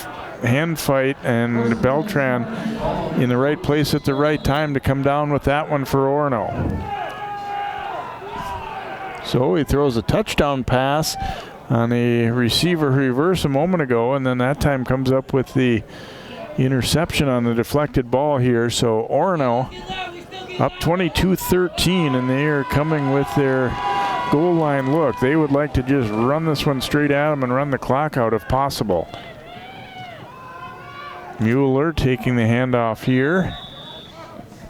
hand fight, and Beltran in the right place at the right time to come down with that one for Orono. So he throws a touchdown pass on a receiver reverse a moment ago, and then that time comes up with the interception on the deflected ball here. So Orono up 22-13, and they are coming with their goal line look. They would like to just run this one straight at them and run the clock out if possible. Mueller taking the handoff here.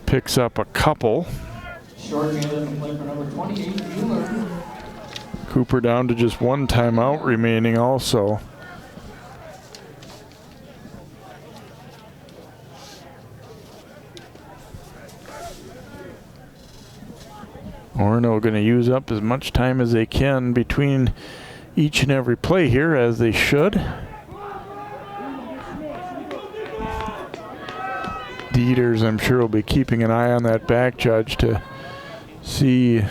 Picks up a couple. Short field in play for number 28, Mueller. Cooper down to just one timeout remaining also. Orono going to use up as much time as they can between each and every play here, as they should. Dieters, I'm sure, will be keeping an eye on that back judge to see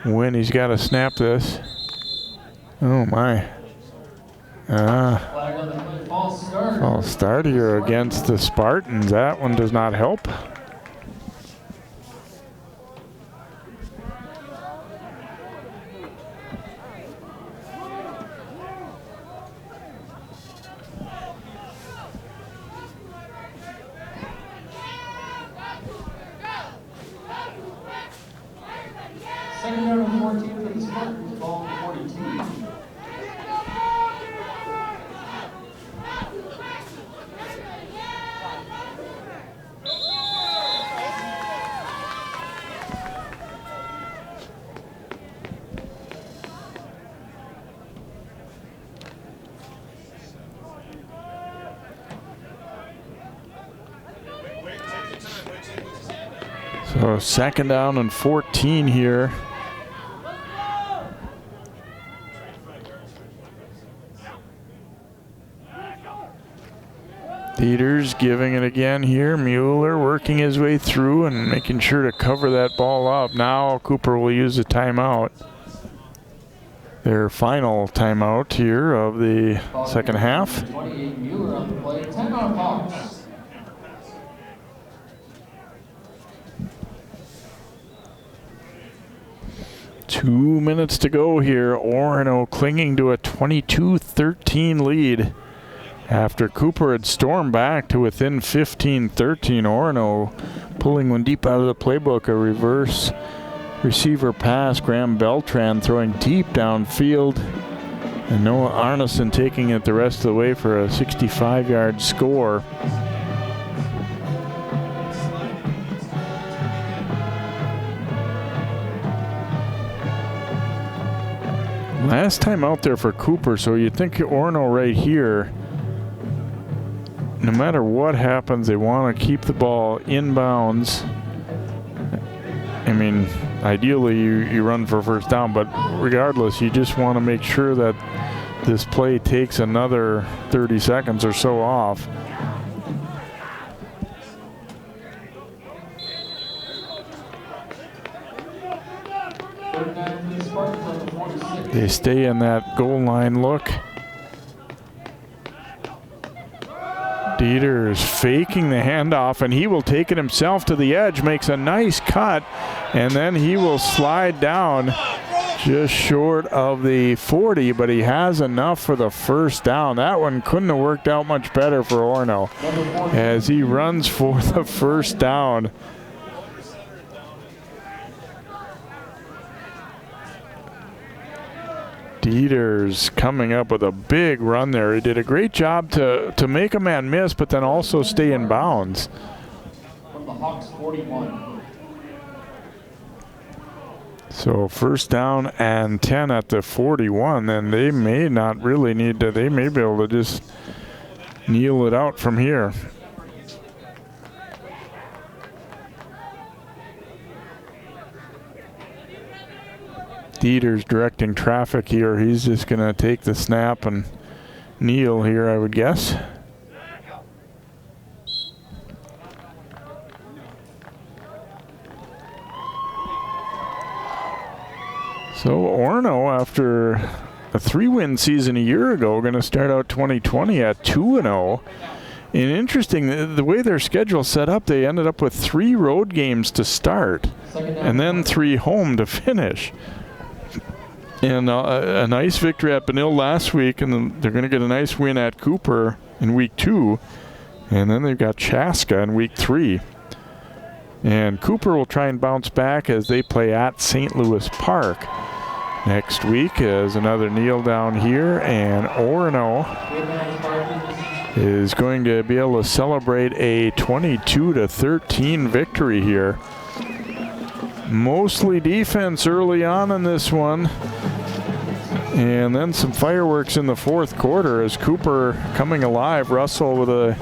when he's got to snap this. Oh my. False start here against the Spartans. That one does not help. Second down and 14 for the Spartans, ball 42. So second down and 14 here. Dieters giving it again here. Mueller working his way through and making sure to cover that ball up. Now Cooper will use a timeout. Their final timeout here of the second half. 28, Mueller on the play, 10 on Hawks. Two minutes to go here. Orono clinging to a 22-13 lead after Cooper had stormed back to within 15-13. Orono pulling one deep out of the playbook. A reverse receiver pass. Graham Beltran throwing deep downfield. And Noah Arneson taking it the rest of the way for a 65-yard score. Last time out there for Cooper, so you think Orono right here, no matter what happens, they want to keep the ball inbounds. I mean, ideally you run for first down, but regardless, you just want to make sure that this play takes another 30 seconds or so off. They stay in that goal line look. Dieters faking the handoff, and he will take it himself to the edge, makes a nice cut, and then he will slide down just short of the 40, but he has enough for the first down. That one couldn't have worked out much better for Orono as he runs for the first down. Dieters coming up with a big run there. He did a great job to make a man miss, but then also stay in bounds. From the Hawks 41. So first down and 10 at the 41, and they may not really need to, they may be able to just kneel it out from here. Dieters directing traffic here. He's just going to take the snap and kneel here, I would guess. So Orono, after a 3-win season a year ago, going to start out 2020 at 2-0. And interesting, the way their schedule set up, they ended up with 3 road games to start and then 3 home to finish. And a nice victory at Benil last week, and then they're going to get a nice win at Cooper in week 2. And then they've got Chaska in week 3. And Cooper will try and bounce back as they play at St. Louis Park next week as another kneel down here. And Orono is going to be able to celebrate a 22-13 victory here. Mostly defense early on in this one. And then some fireworks in the fourth quarter as Cooper coming alive. Russell with a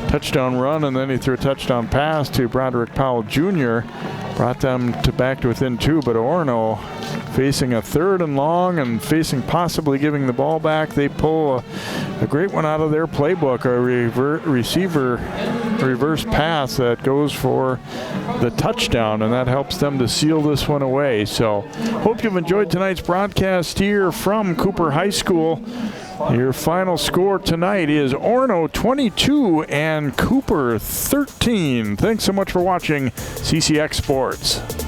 touchdown run, and then he threw a touchdown pass to Broderick Powell Jr. Brought them back to within 2, but Orono facing a 3rd and long and facing possibly giving the ball back. They pull a great one out of their playbook, a reverse pass that goes for the touchdown, and that helps them to seal this one away. So hope you've enjoyed tonight's broadcast here from Cooper High School. Your final score tonight is Orono 22 and Cooper 13. Thanks so much for watching CCX Sports.